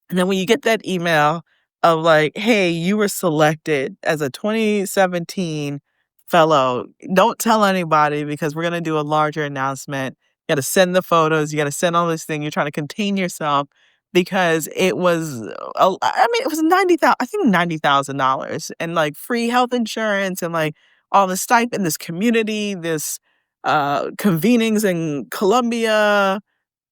[SPEAKER 2] And then when you get that email of like, hey, you were selected as a 2017 fellow, don't tell anybody because we're going to do a larger announcement. You got to send the photos. You got to send all this thing. You're trying to contain yourself because it was, it was 90,000, I think $90,000 and like free health insurance and like all the stipend, this community, this convenings in Colombia,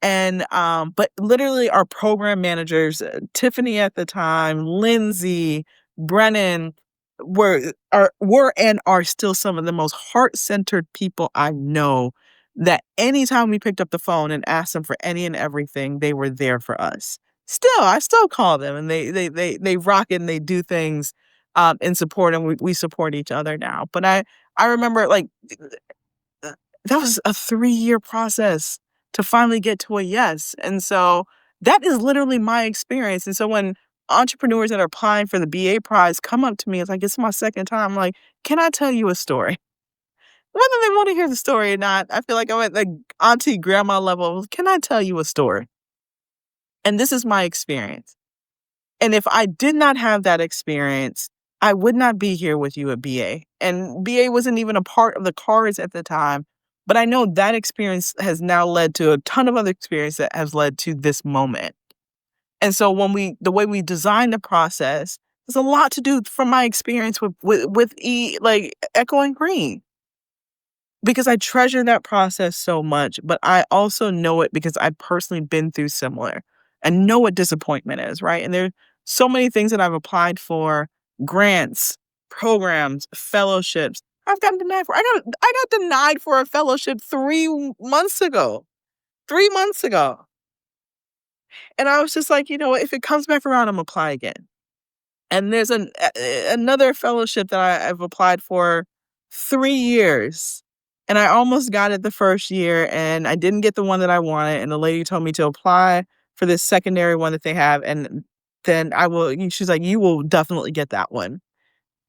[SPEAKER 2] and but literally our program managers, Tiffany at the time, Lindsay, Brennan, were and are still some of the most heart-centered people I know, that anytime we picked up the phone and asked them for any and everything, they were there for us. I still call them and they rock it and they do things in support, and we support each other now. But I remember like that was a 3-year process to finally get to a yes. And so that is literally my experience. And so when entrepreneurs that are applying for the BA prize come up to me, it's like, it's my second time. I'm like, can I tell you a story? Whether they want to hear the story or not, I feel like I'm at the auntie grandma level. Can I tell you a story? And this is my experience. And if I did not have that experience, I would not be here with you at BA. And BA wasn't even a part of the cards at the time. But I know that experience has now led to a ton of other experience that has led to this moment. And so the way we design the process, there's a lot to do from my experience with like Echo and Green, because I treasure that process so much, but I also know it because I've personally been through similar and know what disappointment is, right? And there's so many things that I've applied for, grants, programs, fellowships. I've gotten denied for. I got denied for a fellowship 3 months ago. 3 months ago. And I was just like, you know what? If it comes back around, I'm apply again. And there's another fellowship that I've applied for 3 years. And I almost got it the first year and I didn't get the one that I wanted. And the lady told me to apply for this secondary one that they have. And then she's like, you will definitely get that one.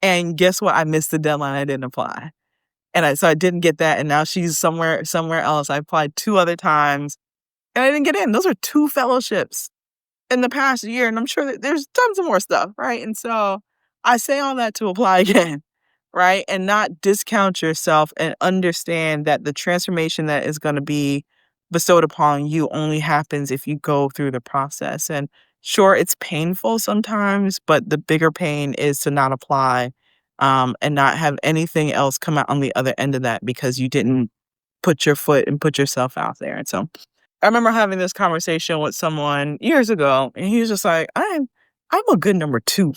[SPEAKER 2] And guess what? I missed the deadline. I didn't apply. So I didn't get that. And now she's somewhere else. I applied 2 other times and I didn't get in. Those are 2 fellowships in the past year. And I'm sure that there's tons of more stuff, right? And so I say all that to apply again, right? And not discount yourself and understand that the transformation that is going to be bestowed upon you only happens if you go through the process. And sure, it's painful sometimes, but the bigger pain is to not apply and not have anything else come out on the other end of that because you didn't put your foot and put yourself out there. And so I remember having this conversation with someone years ago, and he was just like, I'm a good number 2.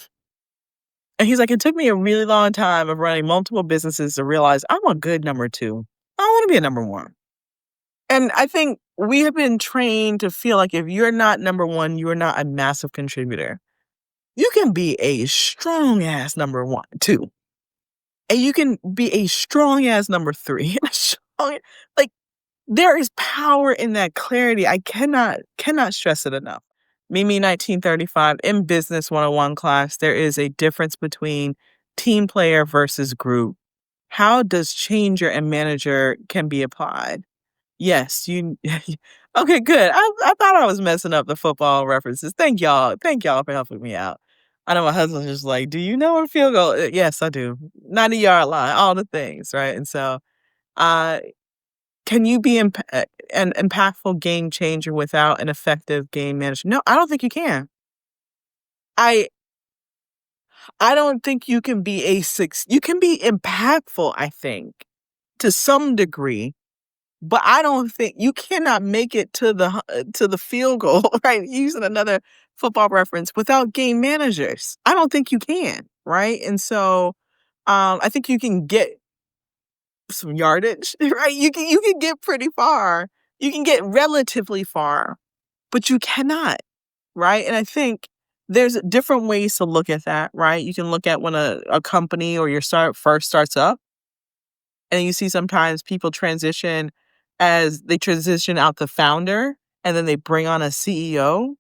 [SPEAKER 2] And he's like, it took me a really long time of running multiple businesses to realize I'm a good number 2. I don't want to be a number 1. And I think we have been trained to feel like if you're not number 1, you are not a massive contributor. You can be a strong ass number 1, 2. And you can be a strong ass number 3. Like there is power in that clarity. I cannot stress it enough. Mimi 1935 in Business 101 class, there is a difference between team player versus group. How does changer and manager can be applied? Yes, you okay, good. I thought I was messing up the football references. Thank y'all. Thank y'all for helping me out. I know my husband's just like, do you know what a field goal? Yes, I do. 90-yard line, all the things, right? And so uh can you be an impactful game changer without an effective game manager? No, I don't think you can. I I don't think you can be you can be impactful, I think, to some degree, but I don't think you cannot make it to the field goal, right? Using another football reference without game managers. I don't think you can, right? And so I think you can get some yardage, right? You can get pretty far. You can get relatively far, but you cannot, right? And I think there's different ways to look at that, right? You can look at when a company or your first starts up, and you see sometimes people transition as they transition out the founder and then they bring on a CEO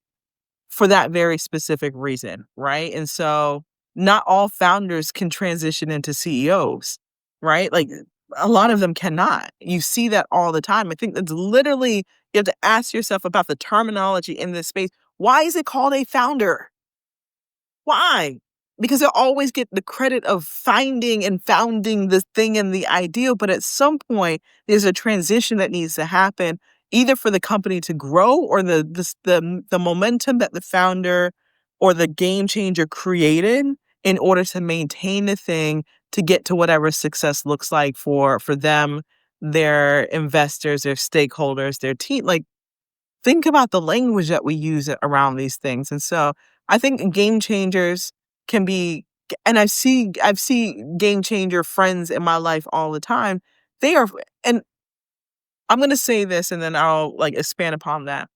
[SPEAKER 2] for that very specific reason, right? And so not all founders can transition into CEOs, right? Like a lot of them cannot. You see that all the time. I think that's literally, you have to ask yourself about the terminology in this space. Why is it called a founder? Why? Because they'll always get the credit of finding and founding the thing and the ideal. But at some point, there's a transition that needs to happen, either for the company to grow or the momentum that the founder or the game changer created in order to maintain the thing to get to whatever success looks like for them, their investors, their stakeholders, their team. Like, think about the language that we use around these things. And so I think game changers can be, and I've seen game changer friends in my life all the time. They are, and I'm going to say this and then I'll like expand upon that.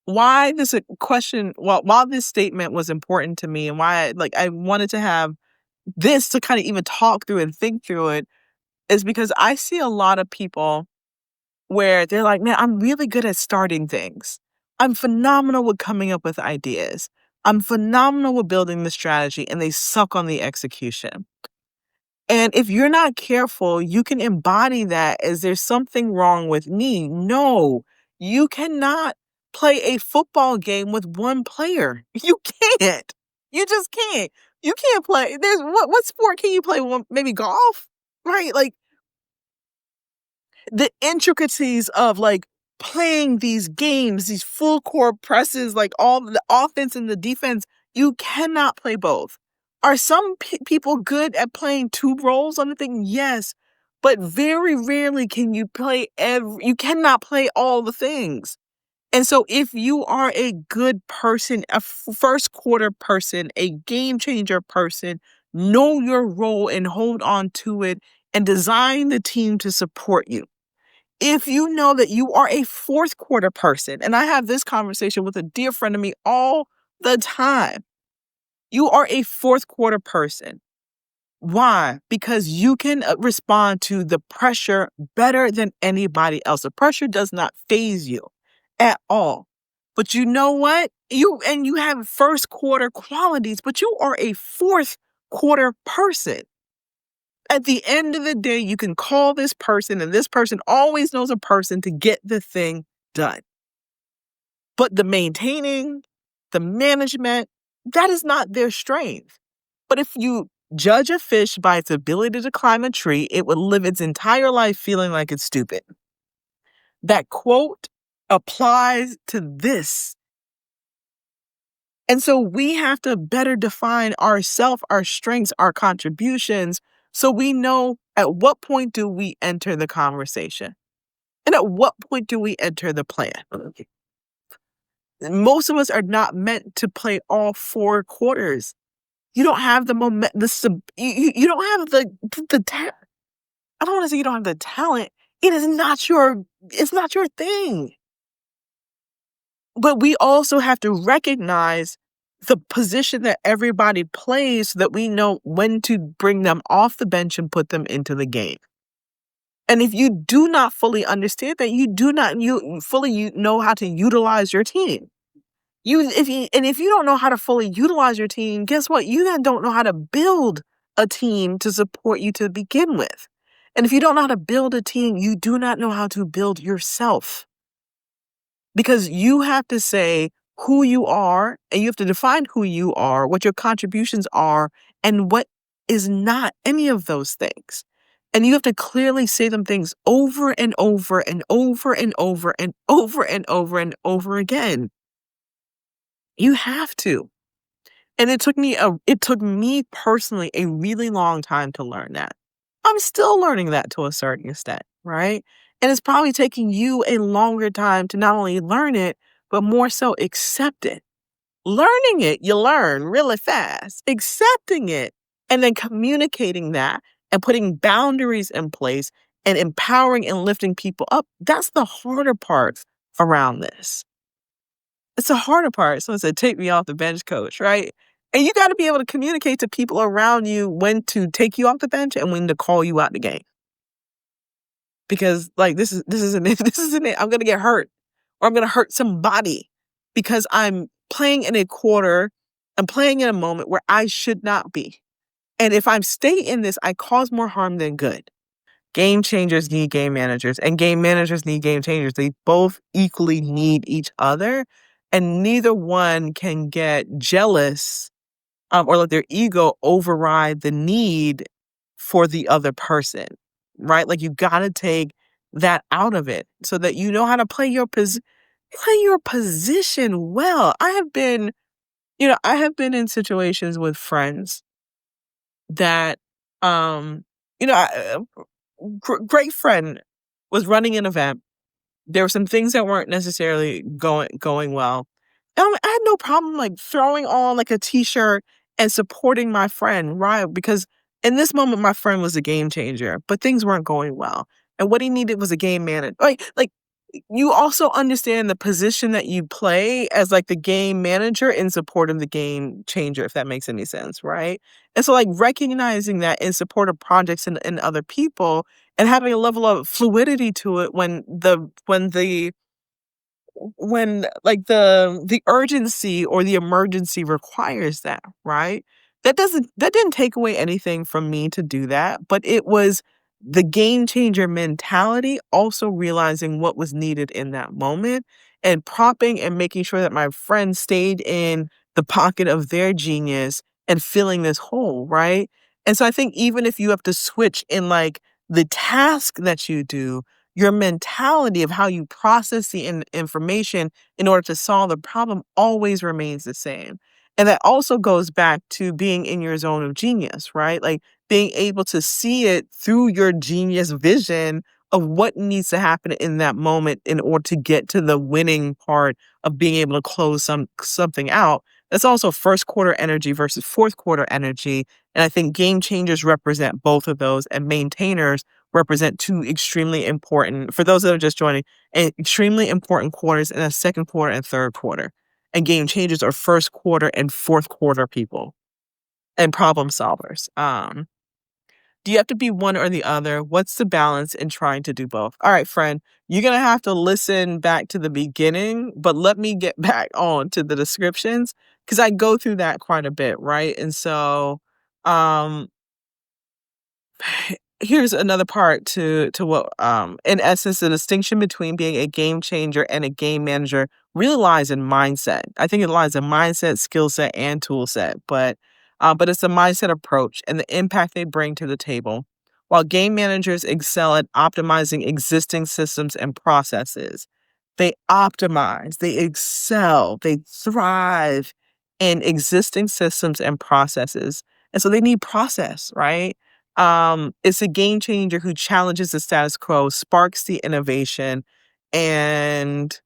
[SPEAKER 2] Why this question, well, while this statement was important to me and why I wanted to have this to kind of even talk through and think through it is because I see a lot of people where they're like, man, I'm really good at starting things. I'm phenomenal with coming up with ideas. I'm phenomenal with building the strategy, and they suck on the execution. And if you're not careful, you can embody that as there's something wrong with me. No, you cannot play a football game with one player. You can't. You just can't. You can't play. There's what sport can you play? Maybe golf, right? Like the intricacies of like playing these games, these full court presses, like all the offense and the defense, you cannot play both. Are some people good at playing 2 roles on the thing? Yes. But very rarely can you play you cannot play all the things. And so if you are a good person, a first quarter person, a game changer person, know your role and hold on to it and design the team to support you. If you know that you are a fourth quarter person, and I have this conversation with a dear friend of me all the time, you are a fourth quarter person. Why? Because you can respond to the pressure better than anybody else. The pressure does not faze you at all. But you know what? You have first quarter qualities, but you are a fourth quarter person. At the end of the day, you can call this person, and this person always knows a person to get the thing done. But the maintaining, the management, that is not their strength. But if you judge a fish by its ability to climb a tree, it would live its entire life feeling like it's stupid. That quote applies to this. And so we have to better define ourselves, our strengths, our contributions, so we know at what point do we enter the conversation and at what point do we enter the plan. Most of us are not meant to play all 4 quarters. You don't have the moment, you don't have the talent. I don't want to say you don't have the talent. It's not your thing. But we also have to recognize the position that everybody plays so that we know when to bring them off the bench and put them into the game. And if you do not fully understand that, you do not fully know how to utilize your team. If you don't know how to fully utilize your team, guess what? You then don't know how to build a team to support you to begin with. And if you don't know how to build a team, you do not know how to build yourself. Because you have to say who you are, and you have to define who you are, what your contributions are, and what is not any of those things. And you have to clearly say them things over and over and over and over and over and over and over again. You have to. And it took me personally a really long time to learn that. I'm still learning that to a certain extent, right? And it's probably taking you a longer time to not only learn it, but more so accept it. Learning it, you learn really fast. Accepting it and then communicating that and putting boundaries in place and empowering and lifting people up, that's the harder part around this. It's the harder part. So it's a take me off the bench coach, right? And you got to be able to communicate to people around you when to take you off the bench and when to call you out the game. Because like this isn't it. This isn't it. I'm gonna get hurt, or I'm gonna hurt somebody because I'm playing in a quarter. I'm playing in a moment where I should not be. And if I stay in this, I cause more harm than good. Game changers need game managers, and game managers need game changers. They both equally need each other, and neither one can get jealous or let their ego override the need for the other person, right? Like you got to take that out of it so that you know how to play your position well. I have been in situations with friends that, a great friend was running an event. There were some things that weren't necessarily going well. I had no problem like throwing on like a t-shirt and supporting my friend, right? Because in this moment, my friend was a game changer, but things weren't going well. And what he needed was a game manager. Like you also understand the position that you play as like the game manager in support of the game changer, if that makes any sense, right? And so like recognizing that in support of projects and other people and having a level of fluidity to it when like the urgency or the emergency requires that, right? That didn't take away anything from me to do that, but it was the game changer mentality, also realizing what was needed in that moment and propping and making sure that my friend stayed in the pocket of their genius and filling this hole, right? And so I think even if you have to switch in like the task that you do, your mentality of how you process the information in order to solve the problem always remains the same. And that also goes back to being in your zone of genius, right? Like being able to see it through your genius vision of what needs to happen in that moment in order to get to the winning part of being able to close something out. That's also first quarter energy versus fourth quarter energy. And I think game changers represent both of those, and maintainers represent two extremely important, for those that are just joining, extremely important quarters in a second quarter and third quarter. And game changers are first quarter and fourth quarter people and problem solvers. Do you have to be one or the other? What's the balance in trying to do both? All right, friend, you're going to have to listen back to the beginning, but let me get back on to the descriptions because I go through that quite a bit, right? And so Um, Here's another part to what in essence the distinction between being a game changer and a game manager really lies in mindset. I think it lies in mindset, skill set, and tool set, but it's a mindset approach and the impact they bring to the table. While game managers excel at optimizing existing systems and processes, they optimize, they excel, they thrive in existing systems and processes. And so they need process, right? It's a game changer who challenges the status quo, sparks the innovation, and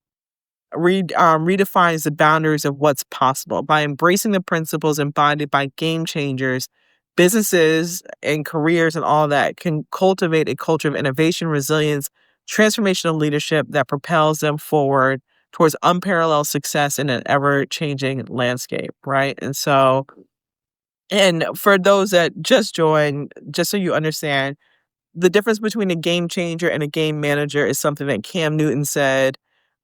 [SPEAKER 2] redefines the boundaries of what's possible. By embracing the principles embodied by game changers, businesses and careers and all that can cultivate a culture of innovation, resilience, transformational leadership that propels them forward towards unparalleled success in an ever-changing landscape, right? And for those that just joined, just so you understand, the difference between a game changer and a game manager is something that Cam Newton said.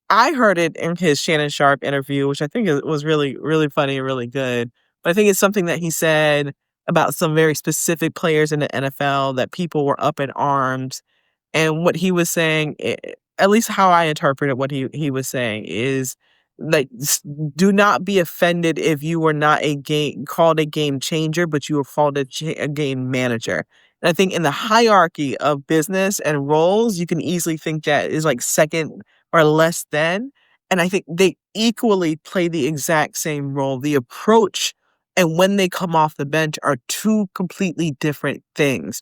[SPEAKER 2] I heard it in his Shannon Sharp interview, which I think was really, really funny and really good. But I think it's something that he said about some very specific players in the NFL that people were up in arms. And what he was saying, at least how I interpreted what he was saying, is like, do not be offended if you were not called a game changer, but you were called a game manager. And I think in the hierarchy of business and roles, you can easily think that is like second or less than. And I think they equally play the exact same role. The approach and when they come off the bench are two completely different things.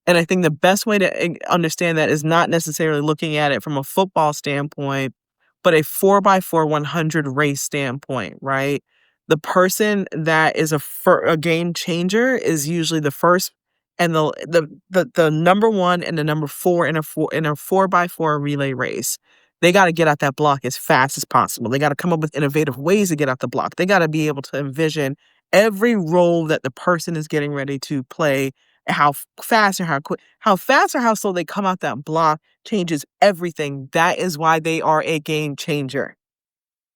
[SPEAKER 2] And I think the best way to understand that is not necessarily looking at it from a football standpoint, but a 4x4 100 race standpoint, right? The person that is a game changer is usually the first and the number one and the number four in a 4x4 relay race. They got to get out that block as fast as possible. They got to come up with innovative ways to get out the block. They got to be able to envision every role that the person is getting ready to play, how fast or how quick, how fast or how slow they come out that block changes everything. That is why they are a game changer.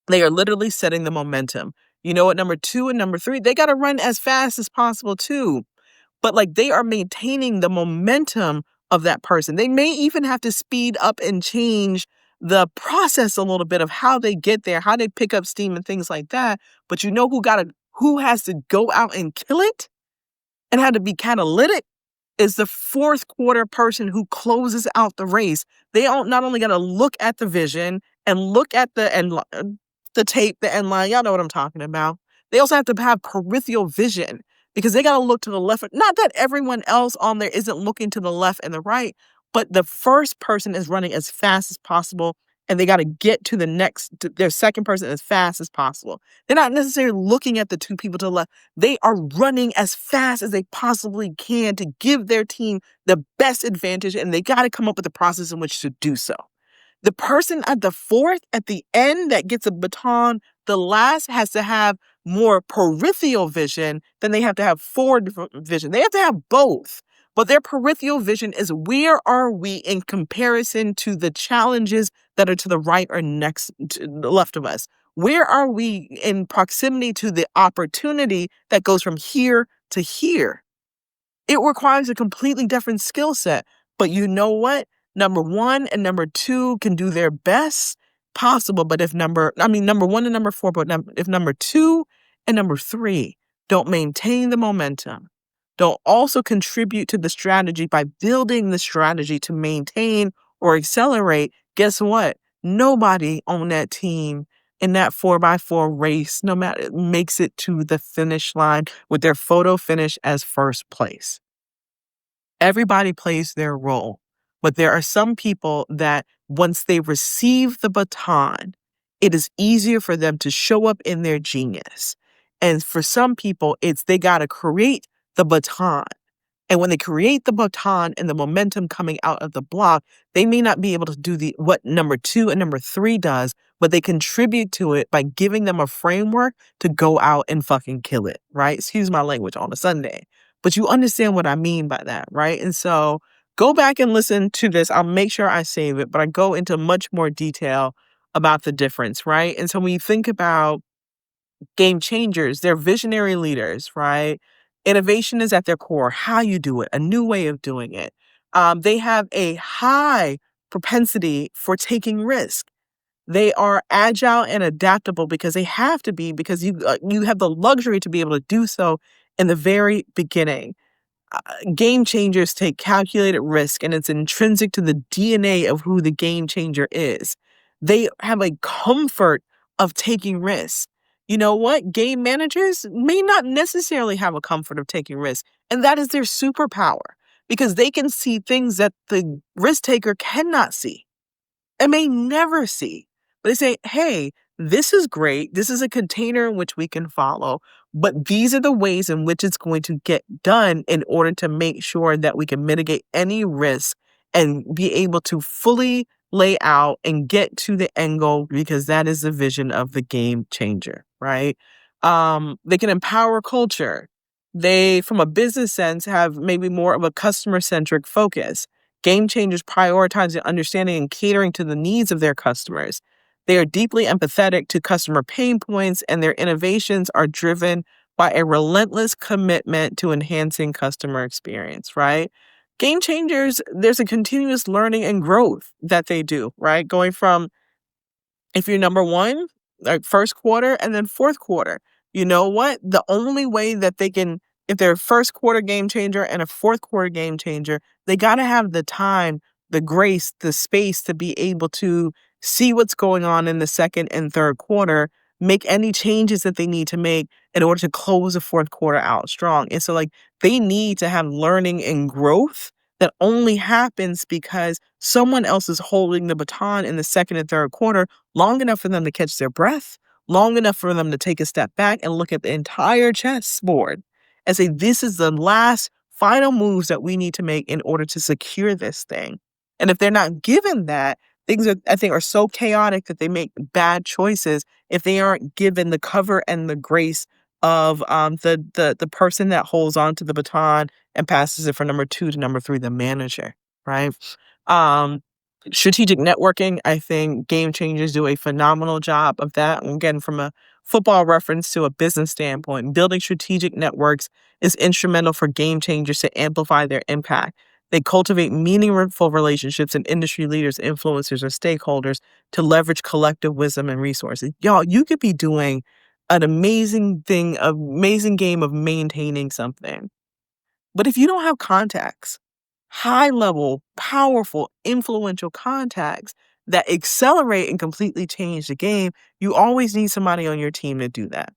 [SPEAKER 2] They are literally setting the momentum. You know what? Number two and number three, they got to run as fast as possible too. But like they are maintaining the momentum of that person. They may even have to speed up and change the process a little bit of how they get there, how they pick up steam and things like that. But you know who has to go out and kill it and had to be catalytic is the fourth quarter person who closes out the race. They don't not only got to look at the vision and look at the tape, the end line. Y'all know what I'm talking about. They also have to have peripheral vision because they got to look to the left. Not that everyone else on there isn't looking to the left and the right, but the first person is running as fast as possible and they got to get to their second person as fast as possible. They're not necessarily looking at the two people to the left. They are running as fast as they possibly can to give their team the best advantage, and they got to come up with a process in which to do so. The person at the fourth, at the end, that gets a baton, the last has to have more peripheral vision than they have to have forward vision. They have to have both. But their peripheral vision is where are we in comparison to the challenges that are to the right or next to the left of us? Where are we in proximity to the opportunity that goes from here to here? It requires a completely different skill set. But you know what? Number one and number two can do their best possible. But if number one and number four, but if number two and number three don't maintain the momentum, don't also contribute to the strategy by building the strategy to maintain or accelerate, guess what? Nobody on that team in that 4x4 race, no matter, makes it to the finish line with their photo finish as first place. Everybody plays their role, but there are some people that once they receive the baton, it is easier for them to show up in their genius. And for some people, it's they got to create the baton. And when they create the baton and the momentum coming out of the block, they may not be able to do what number two and number three does, but they contribute to it by giving them a framework to go out and fucking kill it, right? Excuse my language on a Sunday. But you understand what I mean by that, right? And so go back and listen to this. I'll make sure I save it, but I go into much more detail about the difference, right? And so when you think about game changers, they're visionary leaders, right? Innovation is at their core, how you do it, a new way of doing it. They have a high propensity for taking risk. They are agile and adaptable because they have to be, because you have the luxury to be able to do so in the very beginning. Game changers take calculated risk, and it's intrinsic to the DNA of who the game changer is. They have a comfort of taking risks. You know what? Game managers may not necessarily have a comfort of taking risks, and that is their superpower because they can see things that the risk taker cannot see and may never see. But they say, hey, this is great. This is a container in which we can follow. But these are the ways in which it's going to get done in order to make sure that we can mitigate any risk and be able to fully lay out and get to the end goal, because that is the vision of the game changer, right? They can empower culture. They, from a business sense, have maybe more of a customer-centric focus. Game changers prioritize the understanding and catering to the needs of their customers. They are deeply empathetic to customer pain points, and their innovations are driven by a relentless commitment to enhancing customer experience, right? Game changers, there's a continuous learning and growth that they do, right? Going from, if you're number one, like first quarter and then fourth quarter, you know what? The only way that they can, if they're a first quarter game changer and a fourth quarter game changer, they got to have the time, the grace, the space to be able to see what's going on in the second and third quarter, make any changes that they need to make in order to close the fourth quarter out strong. And so, like, they need to have learning and growth that only happens because someone else is holding the baton in the second and third quarter long enough for them to catch their breath, long enough for them to take a step back and look at the entire chessboard and say, this is the last final moves that we need to make in order to secure this thing. And if they're not given that, things are, I think, are so chaotic that they make bad choices if they aren't given the cover and the grace of the person that holds on to the baton and passes it from number two to number three, the manager, right? Um, Strategic networking, I think game changers do a phenomenal job of that. And again, from a football reference to a business standpoint, building strategic networks is instrumental for game changers to amplify their impact. They cultivate meaningful relationships and industry leaders, influencers, or stakeholders to leverage collective wisdom and resources. Y'all, you could be doing an amazing thing, amazing game of maintaining something. But if you don't have contacts, high level, powerful, influential contacts that accelerate and completely change the game, you always need somebody on your team to do that.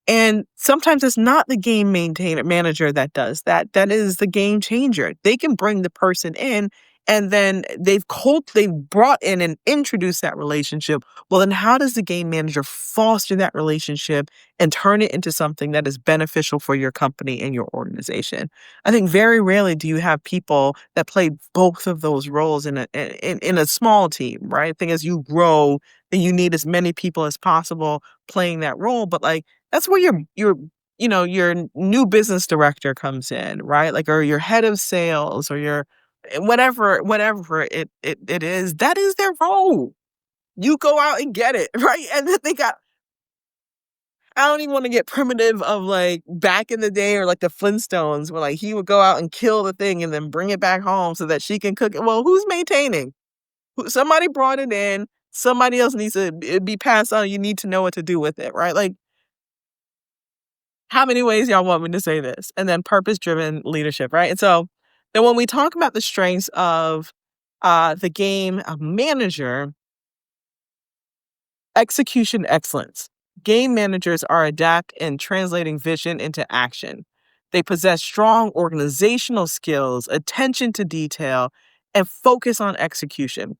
[SPEAKER 2] And sometimes it's not the game maintainer manager that does that. That is the game changer. They can bring the person in, and then they've brought in and introduced that relationship. Well, then how does the game manager foster that relationship and turn it into something that is beneficial for your company and your organization? I think very rarely do you have people that play both of those roles in a small team, right? I think as you grow, then you need as many people as possible playing that role. But like, that's where your new business director comes in, right? Like, or your head of sales, or your whatever it is, that is their role. You go out and get it, right? And then they got, I don't even want to get primitive of like back in the day, or like the Flintstones, where like he would go out and kill the thing and then bring it back home so that she can cook it. Well, who's maintaining? Somebody brought it in. Somebody else needs to be passed on. You need to know what to do with it, right? Like, how many ways y'all want me to say this? And then purpose-driven leadership, right? And so then when we talk about the strengths of the game manager, execution excellence. Game managers are adept in translating vision into action. They possess strong organizational skills, attention to detail, and focus on execution.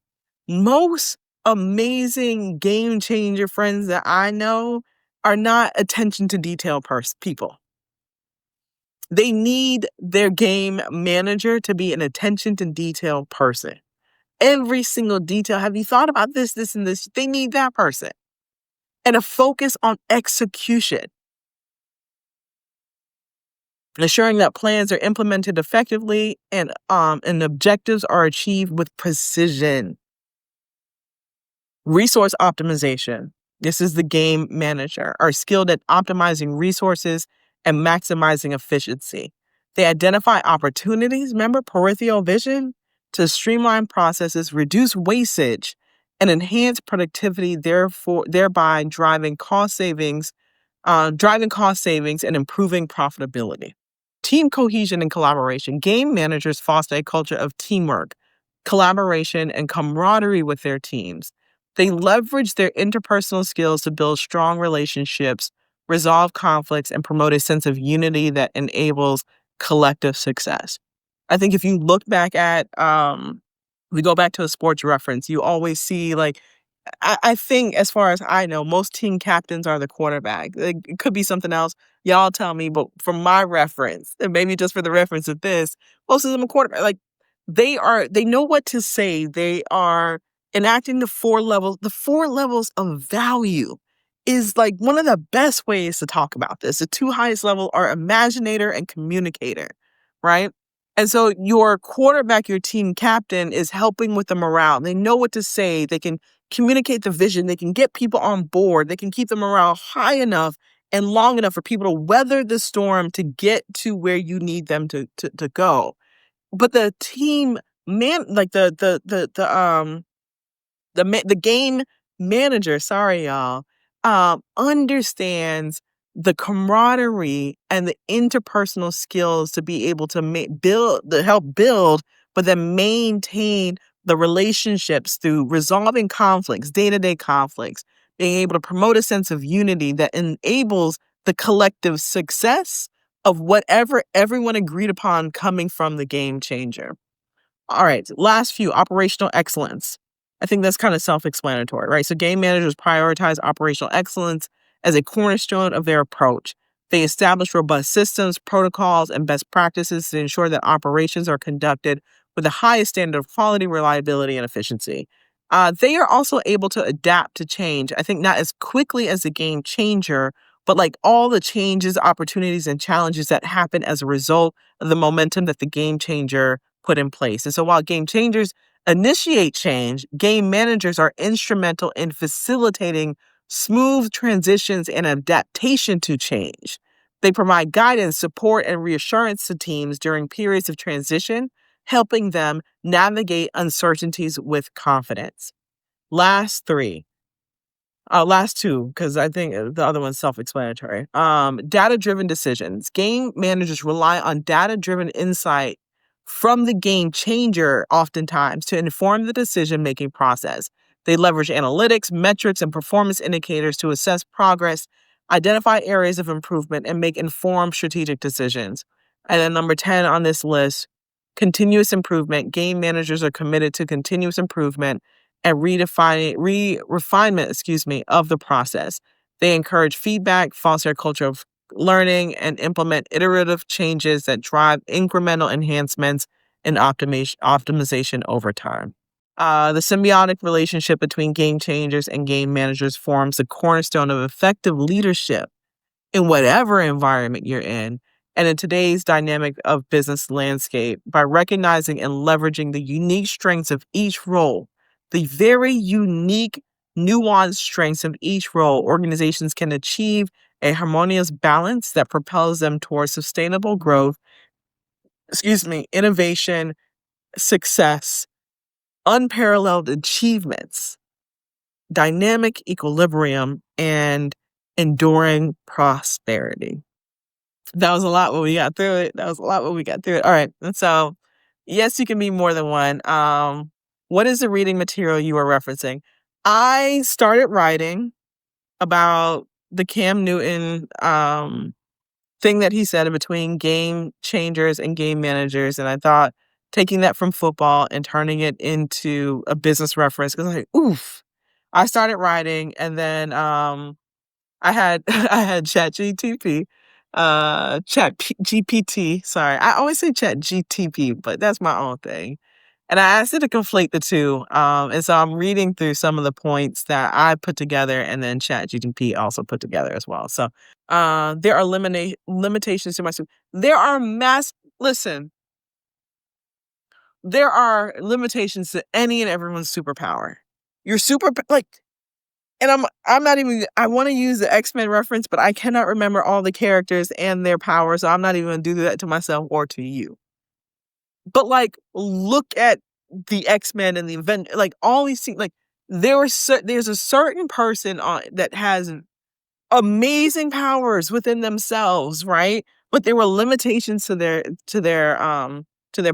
[SPEAKER 2] Most amazing game changer friends that I know are not attention to detail people. They need their game manager to be an attention to detail person. Every single detail. Have you thought about this, this, and this? They need that person. And a focus on execution, ensuring that plans are implemented effectively and objectives are achieved with precision. Resource optimization. This is the game manager, are skilled at optimizing resources and maximizing efficiency. They identify opportunities, remember peripheral vision, to streamline processes, reduce wastage, and enhance productivity, therefore thereby driving cost savings and improving profitability. Team cohesion and collaboration. Game managers foster a culture of teamwork, collaboration, and camaraderie with their teams. They leverage their interpersonal skills to build strong relationships, resolve conflicts, and promote a sense of unity that enables collective success. I think if you look back at, we go back to a sports reference, you always see like I think as far as I know, most team captains are the quarterback. It could be something else. Y'all tell me, but from my reference, and maybe just for the reference of this, most of them are quarterback. Like they know what to say. They are enacting the four levels. The four levels of value is like one of the best ways to talk about this. The two highest level are imaginator and communicator, right? And so your quarterback, your team captain, is helping with the morale. They know what to say. They can communicate the vision. They can get people on board. They can keep the morale high enough and long enough for people to weather the storm to get to where you need them to go. But the team man, like the game manager, sorry y'all, understands the camaraderie and the interpersonal skills to be able to help build, but then maintain the relationships through resolving conflicts, day-to-day conflicts, being able to promote a sense of unity that enables the collective success of whatever everyone agreed upon coming from the game changer. All right, last few, operational excellence. I think that's kind of self-explanatory, right? So game managers prioritize operational excellence as a cornerstone of their approach. They establish robust systems, protocols, and best practices to ensure that operations are conducted with the highest standard of quality, reliability, and efficiency. They are also able to adapt to change. I think not as quickly as the game changer, but like all the changes, opportunities, and challenges that happen as a result of the momentum that the game changer put in place. And so while game changers initiate change, game managers are instrumental in facilitating smooth transitions and adaptation to change. They provide guidance, support, and reassurance to teams during periods of transition, helping them navigate uncertainties with confidence. Last three. Last two, because I think the other one's self-explanatory. Data-driven decisions. Game managers rely on data-driven insight from the game changer oftentimes to inform the decision-making process. They leverage analytics, metrics, and performance indicators to assess progress, identify areas of improvement, and make informed strategic decisions. And then number 10 on this list, continuous improvement. Game managers are committed to continuous improvement and refinement, of the process. They encourage feedback, foster a culture of learning, and implement iterative changes that drive incremental enhancements and optimization over time. The symbiotic relationship between game changers and game managers forms the cornerstone of effective leadership in whatever environment you're in. And in today's dynamic of business landscape, by recognizing and leveraging the unique strengths of each role, the very unique, nuanced strengths of each role, organizations can achieve a harmonious balance that propels them towards sustainable growth, innovation, success, unparalleled achievements, dynamic equilibrium, and enduring prosperity. That was a lot when we got through it. All right. And so, yes, you can be more than one. What is the reading material you are referencing? I started writing about the Cam Newton thing that he said between game changers and game managers. And I thought taking that from football and turning it into a business reference, because I'm like, oof. I started writing, and then I had I had GPT. Sorry, I always say Chat GTP, but that's my own thing. And I asked it to conflate the two. And so I'm reading through some of the points that I put together, and then Chat GTP also put together as well. So there are limitations to my there are listen. There are limitations to any and everyone's superpower. Your super like And I'm not even I wanna use the X-Men reference, but I cannot remember all the characters and their powers, so I'm not even gonna do that to myself or to you. But, like, look at the X-Men and the event like, all these things like, there's a certain person on that has amazing powers within themselves, right? But there were limitations to their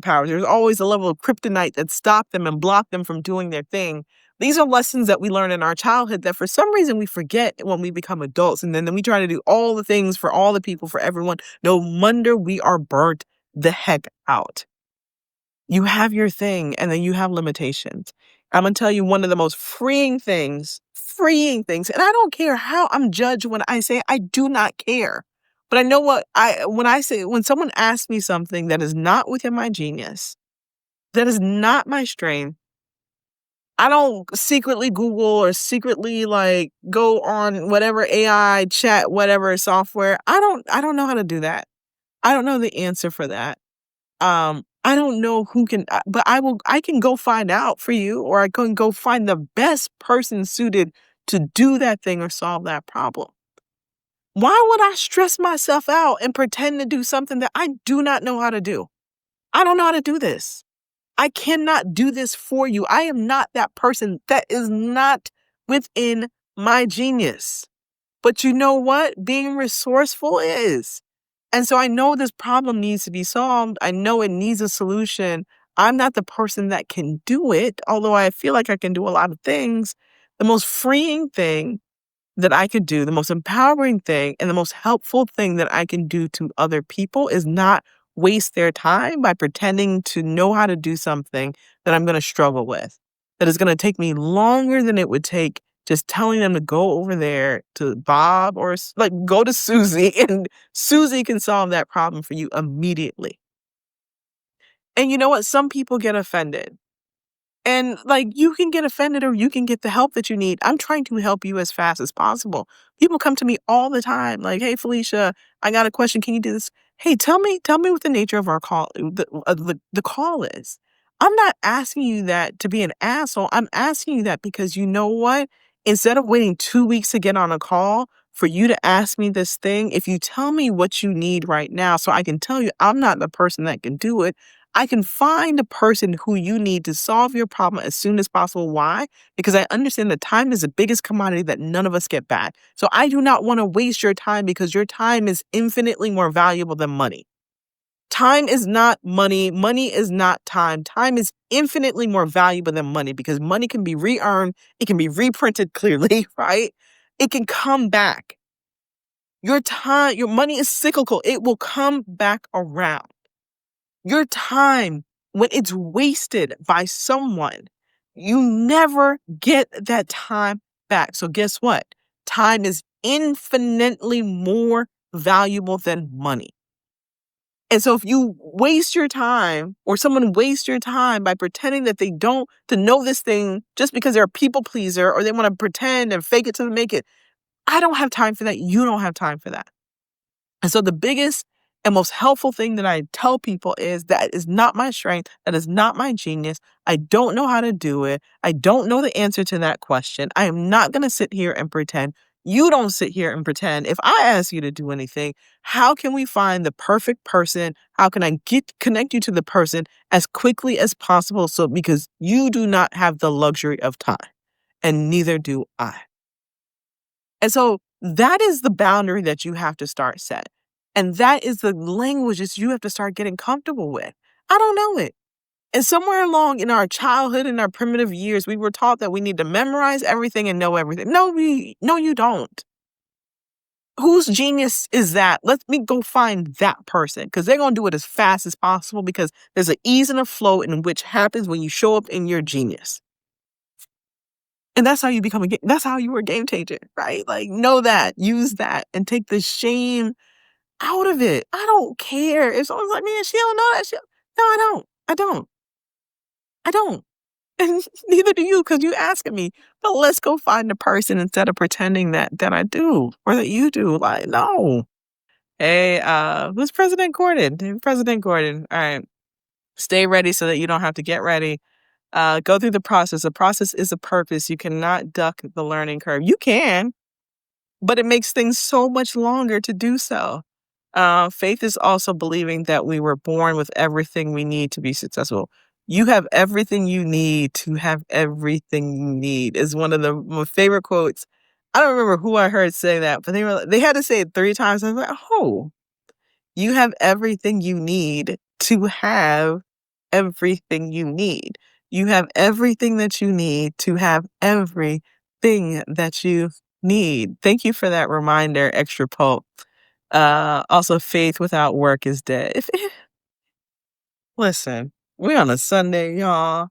[SPEAKER 2] powers. There's always a level of kryptonite that stopped them and blocked them from doing their thing. These are lessons that we learn in our childhood that for some reason we forget when we become adults. And then we try to do all the things for all the people, for everyone. No wonder we are burnt the heck out. You have your thing and then you have limitations. I'm gonna tell you one of the most freeing things, and I don't care how I'm judged when I say I do not care. But I know what when someone asks me something that is not within my genius, that is not my strength, I don't secretly Google or secretly like go on whatever AI chat, whatever software. I don't know how to do that. I don't know the answer for that. I don't know who can, but I can go find out for you, or I can go find the best person suited to do that thing or solve that problem. Why would I stress myself out and pretend to do something that I do not know how to do? I don't know how to do this. I cannot do this for you. I am not that person. That is not within my genius. But you know what? Being resourceful is. And so I know this problem needs to be solved. I know it needs a solution. I'm not the person that can do it, although I feel like I can do a lot of things. The most freeing thing that I could do, the most empowering thing, and the most helpful thing that I can do to other people is not waste their time by pretending to know how to do something that I'm going to struggle with, that is going to take me longer than it would take just telling them to go over there to Bob or like go to Susie and Susie can solve that problem for you immediately. And you know what? Some people get offended. And like you can get offended or you can get the help that you need. I'm trying to help you as fast as possible. People come to me all the time like, "Hey Felicia, I got a question. Can you do this?" Hey, tell me what the nature of our call the call is. I'm not asking you that to be an asshole. I'm asking you that because you know what? Instead of waiting 2 weeks to get on a call for you to ask me this thing, if you tell me what you need right now so I can tell you I'm not the person that can do it, I can find the person who you need to solve your problem as soon as possible. Why? Because I understand that time is the biggest commodity that none of us get back. So I do not want to waste your time because your time is infinitely more valuable than money. Time is not money. Money is not time. Time is infinitely more valuable than money because money can be re-earned. It can be reprinted clearly, right? It can come back. Your time, your money is cyclical. It will come back around. Your time, when it's wasted by someone, you never get that time back. So guess what? Time is infinitely more valuable than money. And so if you waste your time or someone wastes your time by pretending that they don't to know this thing just because they're a people pleaser or they want to pretend and fake it till they make it, I don't have time for that. You don't have time for that. And so the biggest and most helpful thing that I tell people is that is not my strength. That is not my genius. I don't know how to do it. I don't know the answer to that question. I am not going to sit here and pretend. You don't sit here and pretend. If I ask you to do anything, how can we find the perfect person? How can I connect you to the person as quickly as possible? So because you do not have the luxury of time and neither do I. And so that is the boundary that you have to start set. And that is the language that you have to start getting comfortable with. I don't know it. And somewhere along in our childhood, in our primitive years, we were taught that we need to memorize everything and know everything. No, you don't. Whose genius is that? Let me go find that person because they're going to do it as fast as possible because there's an ease and a flow in which happens when you show up in your genius. And that's how you become that's how you were a game changer, right? Like know that, use that, and take the shame out of it. I don't care if someone's like, man, she don't know that shit. No, I don't. I don't. I don't. And neither do you because you asking me. But let's go find the person instead of pretending that I do or that you do. Like, no. Hey, who's President Gordon? Hey, President Gordon. All right. Stay ready so that you don't have to get ready. Go through the process. The process is a purpose. You cannot duck the learning curve. You can, but it makes things so much longer to do so. Faith is also believing that we were born with everything we need to be successful. You have everything you need to have everything you need is one of my favorite quotes. I don't remember who I heard say that, but they had to say it 3 times. I was like, oh, you have everything you need to have everything you need. You have everything that you need to have everything that you need. Thank you for that reminder, Extra Pulp. Also, faith without work is dead. Listen, we on a Sunday, y'all,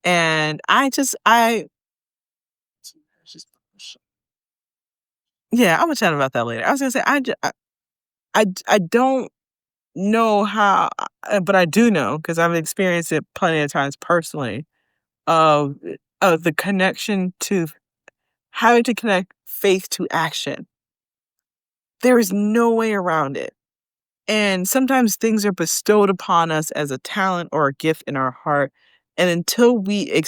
[SPEAKER 2] and yeah, I'm gonna chat about that later. I was gonna say, I don't know how, but I do know because I've experienced it plenty of times personally of the connection to having to connect faith to action. There is no way around it. And sometimes things are bestowed upon us as a talent or a gift in our heart. And until we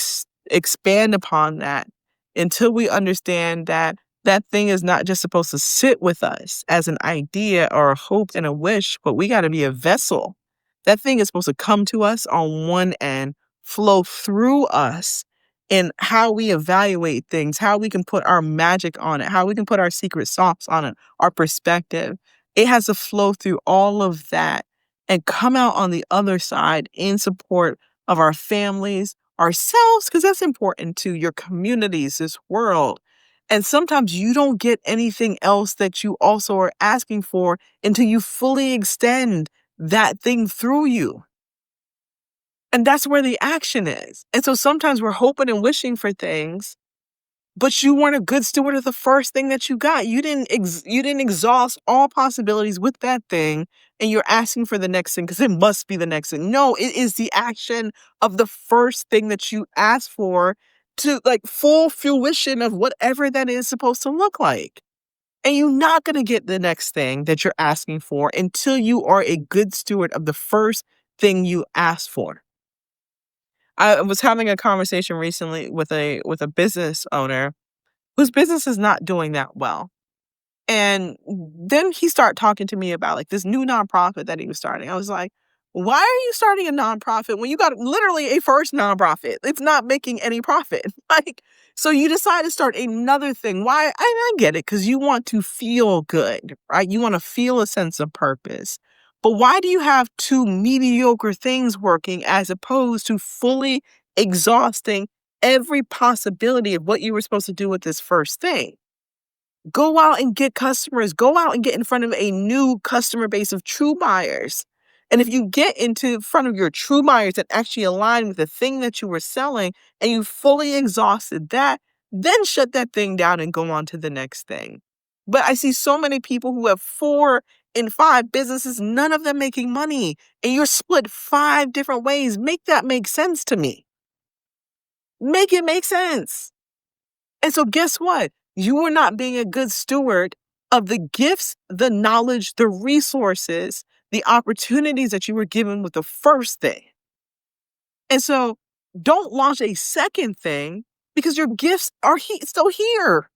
[SPEAKER 2] expand upon that, until we understand that that thing is not just supposed to sit with us as an idea or a hope and a wish, but we got to be a vessel. That thing is supposed to come to us on one end, flow through us in how we evaluate things, how we can put our magic on it, how we can put our secret sauce on it, our perspective. It has to flow through all of that and come out on the other side in support of our families, ourselves, because that's important to your communities, this world. And sometimes you don't get anything else that you also are asking for until you fully extend that thing through you. And that's where the action is. And so sometimes we're hoping and wishing for things, but you weren't a good steward of the first thing that you got. You didn't exhaust all possibilities with that thing, and you're asking for the next thing because it must be the next thing. No, it is the action of the first thing that you asked for to like full fruition of whatever that is supposed to look like. And you're not going to get the next thing that you're asking for until you are a good steward of the first thing you asked for. I was having a conversation recently with a business owner whose business is not doing that well. And then he started talking to me about like this new nonprofit that he was starting. I was like, why are you starting a nonprofit when you got literally a first nonprofit? It's not making any profit. Like, so you decide to start another thing. Why? I get it, because you want to feel good, right? You want to feel a sense of purpose. But why do you have two mediocre things working as opposed to fully exhausting every possibility of what you were supposed to do with this first thing? Go out and get customers. Go out and get in front of a new customer base of true buyers. And if you get into front of your true buyers that actually align with the thing that you were selling and you fully exhausted that, then shut that thing down and go on to the next thing. But I see so many people who have 4 and 5 businesses, none of them making money, and you're split 5 different ways. Make that make sense to me. Make it make sense. And so guess what? You are not being a good steward of the gifts, the knowledge, the resources, the opportunities that you were given with the first thing. And so don't launch a second thing because your gifts are still here.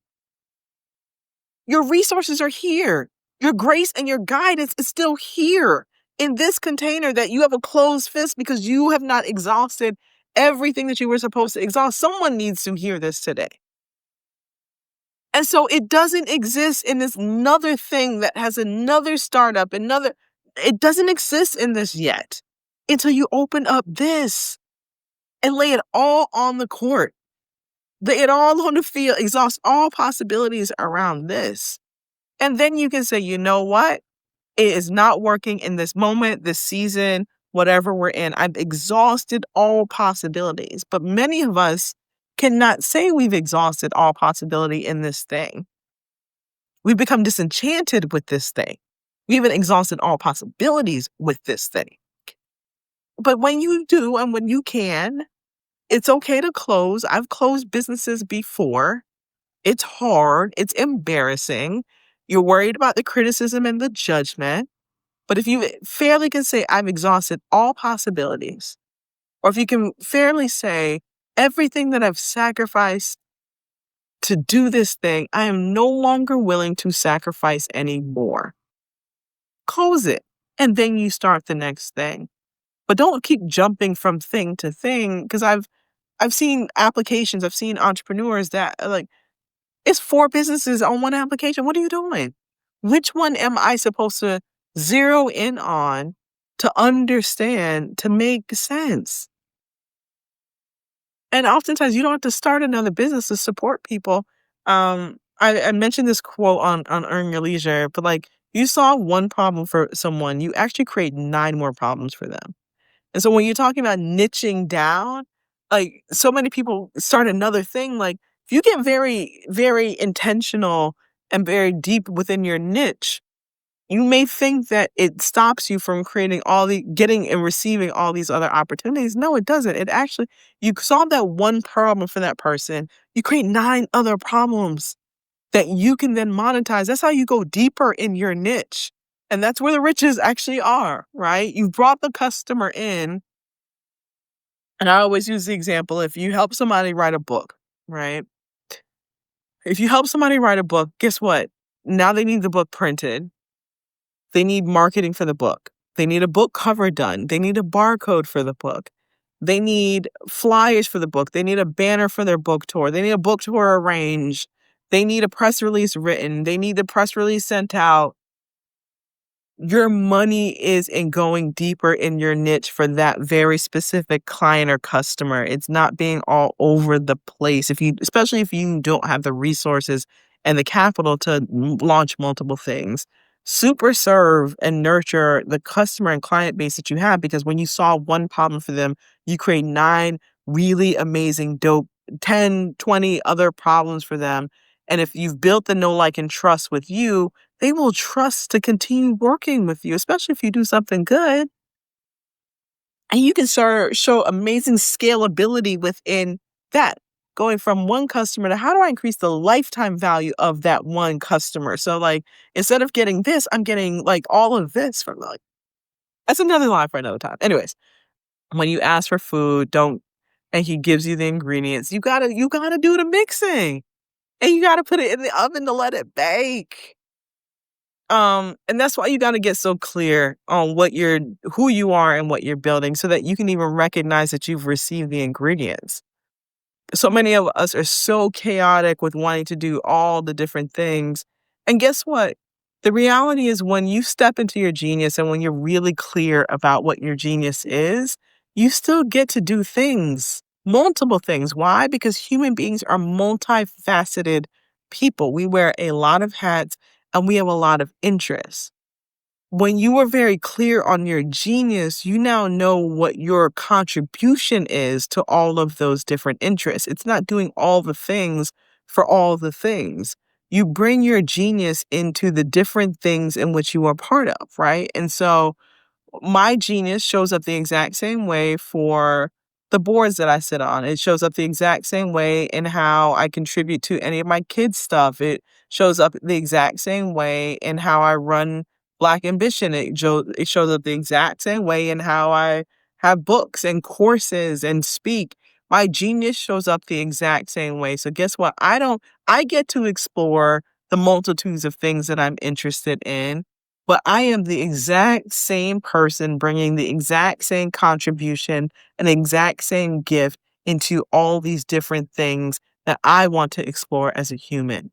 [SPEAKER 2] Your resources are here. Your grace and your guidance is still here in this container that you have a closed fist because you have not exhausted everything that you were supposed to exhaust. Someone needs to hear this today. And so it doesn't exist in this another thing that has another startup, it doesn't exist in this yet until you open up this and lay it all on the court. Lay it all on the field, exhaust all possibilities around this. And then you can say, you know what? It is not working in this moment, this season, whatever we're in. I've exhausted all possibilities. But many of us cannot say we've exhausted all possibility in this thing. We've become disenchanted with this thing. We haven't exhausted all possibilities with this thing. But when you do and when you can, it's okay to close. I've closed businesses before. It's hard. It's embarrassing. You're worried about the criticism and the judgment. But if you fairly can say, I've exhausted all possibilities, or if you can fairly say, everything that I've sacrificed to do this thing, I am no longer willing to sacrifice anymore. Close it. And then you start the next thing. But don't keep jumping from thing to thing because I've seen applications, I've seen entrepreneurs that are like, it's 4 businesses on one application. What are you doing? Which one am I supposed to zero in on to understand to make sense? And oftentimes you don't have to start another business to support people. I mentioned this quote on Earn Your Leisure, but like you solve one problem for someone, you actually create 9 more problems for them. And so when you're talking about niching down, like so many people start another thing, like if you get very, very intentional and very deep within your niche, you may think that it stops you from creating all the getting and receiving all these other opportunities. No, it doesn't. It actually, you solve that one problem for that person, you create 9 other problems that you can then monetize. That's how you go deeper in your niche. And that's where the riches actually are, right? You've brought the customer in. And I always use the example, if you help somebody write a book, right? If you help somebody write a book, guess what? Now they need the book printed. They need marketing for the book. They need a book cover done. They need a barcode for the book. They need flyers for the book. They need a banner for their book tour. They need a book tour arranged. They need a press release written. They need the press release sent out. Your money is in going deeper in your niche for that very specific client or customer. It's not being all over the place. Especially if you don't have the resources and the capital to launch multiple things. Super serve and nurture the customer and client base that you have, because when you solve one problem for them, you create 9 really amazing, dope, 10, 20 other problems for them. And if you've built the know, like, and trust with you, they will trust to continue working with you, especially if you do something good. And you can show amazing scalability within that, going from one customer to how do I increase the lifetime value of that one customer? So, like, instead of getting this, I'm getting like all of this from like, that's another line for another time. Anyways, when you ask for food, don't, and he gives you the ingredients, you gotta do the mixing and you gotta put it in the oven to let it bake. And that's why you gotta get so clear on who you are and what you're building so that you can even recognize that you've received the ingredients. So many of us are so chaotic with wanting to do all the different things. And guess what? The reality is when you step into your genius and when you're really clear about what your genius is, you still get to do things, multiple things. Why? Because human beings are multifaceted people. We wear a lot of hats and we have a lot of interests. When you are very clear on your genius, you now know what your contribution is to all of those different interests. It's not doing all the things for all the things. You bring your genius into the different things in which you are part of, right? And so my genius shows up the exact same way for the boards that I sit on. It shows up the exact same way in how I contribute to any of my kids' stuff. It shows up the exact same way in how I run Black Ambition. It shows up the exact same way in how I have books and courses and speak. My genius shows up the exact same way. So guess what? I get to explore the multitudes of things that I'm interested in, but I am the exact same person bringing the exact same contribution and exact same gift into all these different things that I want to explore as a human.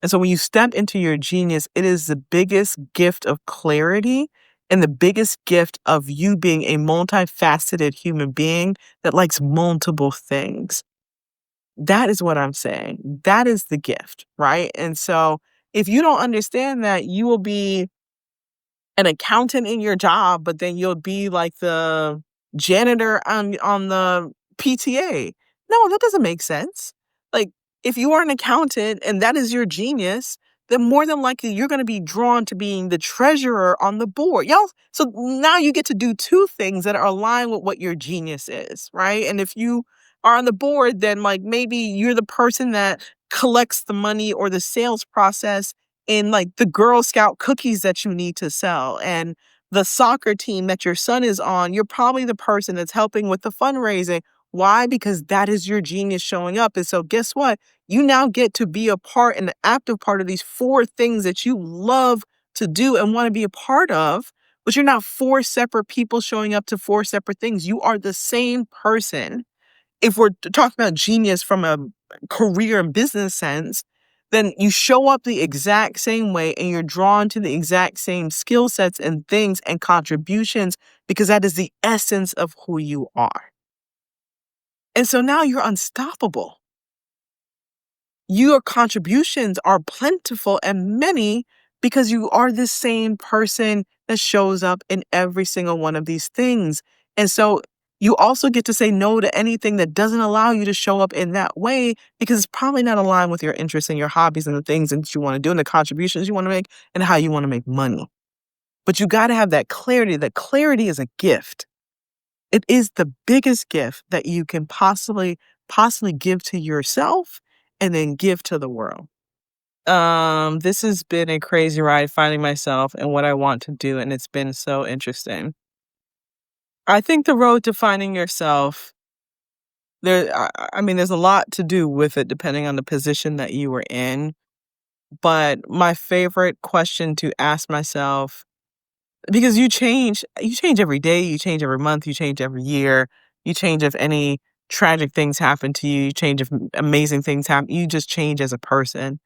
[SPEAKER 2] And so when you step into your genius, it is the biggest gift of clarity and the biggest gift of you being a multifaceted human being that likes multiple things. That is what I'm saying. That is the gift, right? And so if you don't understand that, you will be an accountant in your job, but then you'll be like the janitor on the PTA. No, that doesn't make sense. Like, if you are an accountant and that is your genius, then more than likely you're going to be drawn to being the treasurer on the board. Y'all, so now you get to do 2 things that are aligned with what your genius is, right? And if you are on the board, then like maybe you're the person that collects the money or the sales process in like the Girl Scout cookies that you need to sell, and the soccer team that your son is on, you're probably the person that's helping with the fundraising. Why? Because that is your genius showing up. And so guess what? You now get to be a part and an active part of these 4 things that you love to do and want to be a part of, but you're not 4 separate people showing up to 4 separate things. You are the same person. If we're talking about genius from a career and business sense, then you show up the exact same way and you're drawn to the exact same skill sets and things and contributions because that is the essence of who you are. And so now you're unstoppable. Your contributions are plentiful and many because you are the same person that shows up in every single one of these things. And so you also get to say no to anything that doesn't allow you to show up in that way because it's probably not aligned with your interests and your hobbies and the things that you want to do and the contributions you want to make and how you want to make money. But you got to have that clarity. That clarity is a gift. It is the biggest gift that you can possibly give to yourself and then give to the world. This has been a crazy ride finding myself and what I want to do, and it's been so interesting. I think the road to finding yourself, I mean, there's a lot to do with it depending on the position that you were in. But my favorite question to ask myself, because you change every day, you change every month, you change every year, you change if any tragic things happen to you, you change if amazing things happen, you just change as a person.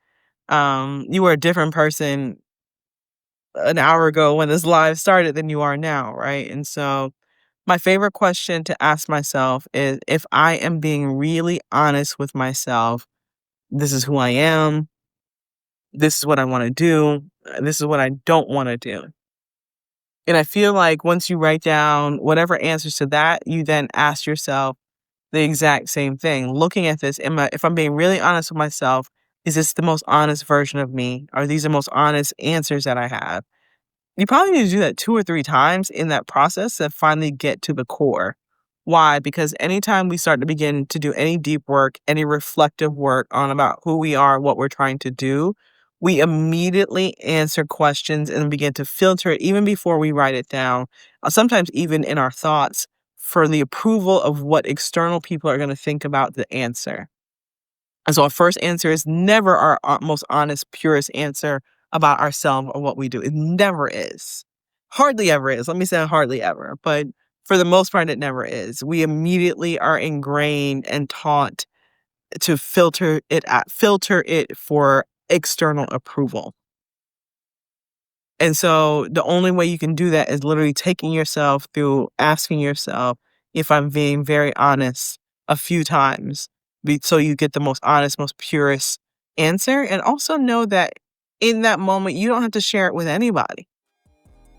[SPEAKER 2] You were a different person an hour ago when this live started than you are now, right? And so my favorite question to ask myself is if I am being really honest with myself, this is who I am, this is what I want to do, this is what I don't want to do. And I feel like once you write down whatever answers to that, you then ask yourself the exact same thing. Looking at this, if I'm being really honest with myself, is this the most honest version of me? Are these the most honest answers that I have? You probably need to do that 2 or 3 times in that process to finally get to the core. Why? Because anytime we start to begin to do any deep work, any reflective work on about who we are, what we're trying to do, we immediately answer questions and begin to filter it even before we write it down, sometimes even in our thoughts for the approval of what external people are going to think about the answer. And so our first answer is never our most honest, purest answer about ourselves or what we do. It never is. Hardly ever is. Let me say hardly ever. But for the most part, it never is. We immediately are ingrained and taught to filter it for external approval. And so the only way you can do that is literally taking yourself through asking yourself if I'm being very honest a few times so you get the most honest, most purest answer. And also know that in that moment, you don't have to share it with anybody,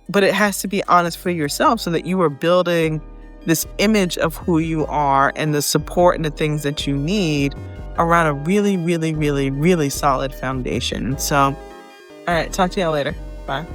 [SPEAKER 2] but it has to be honest for yourself so that you are building this image of who you are and the support and the things that you need around a really, really, really, really solid foundation. So, all right, talk to y'all later. Bye.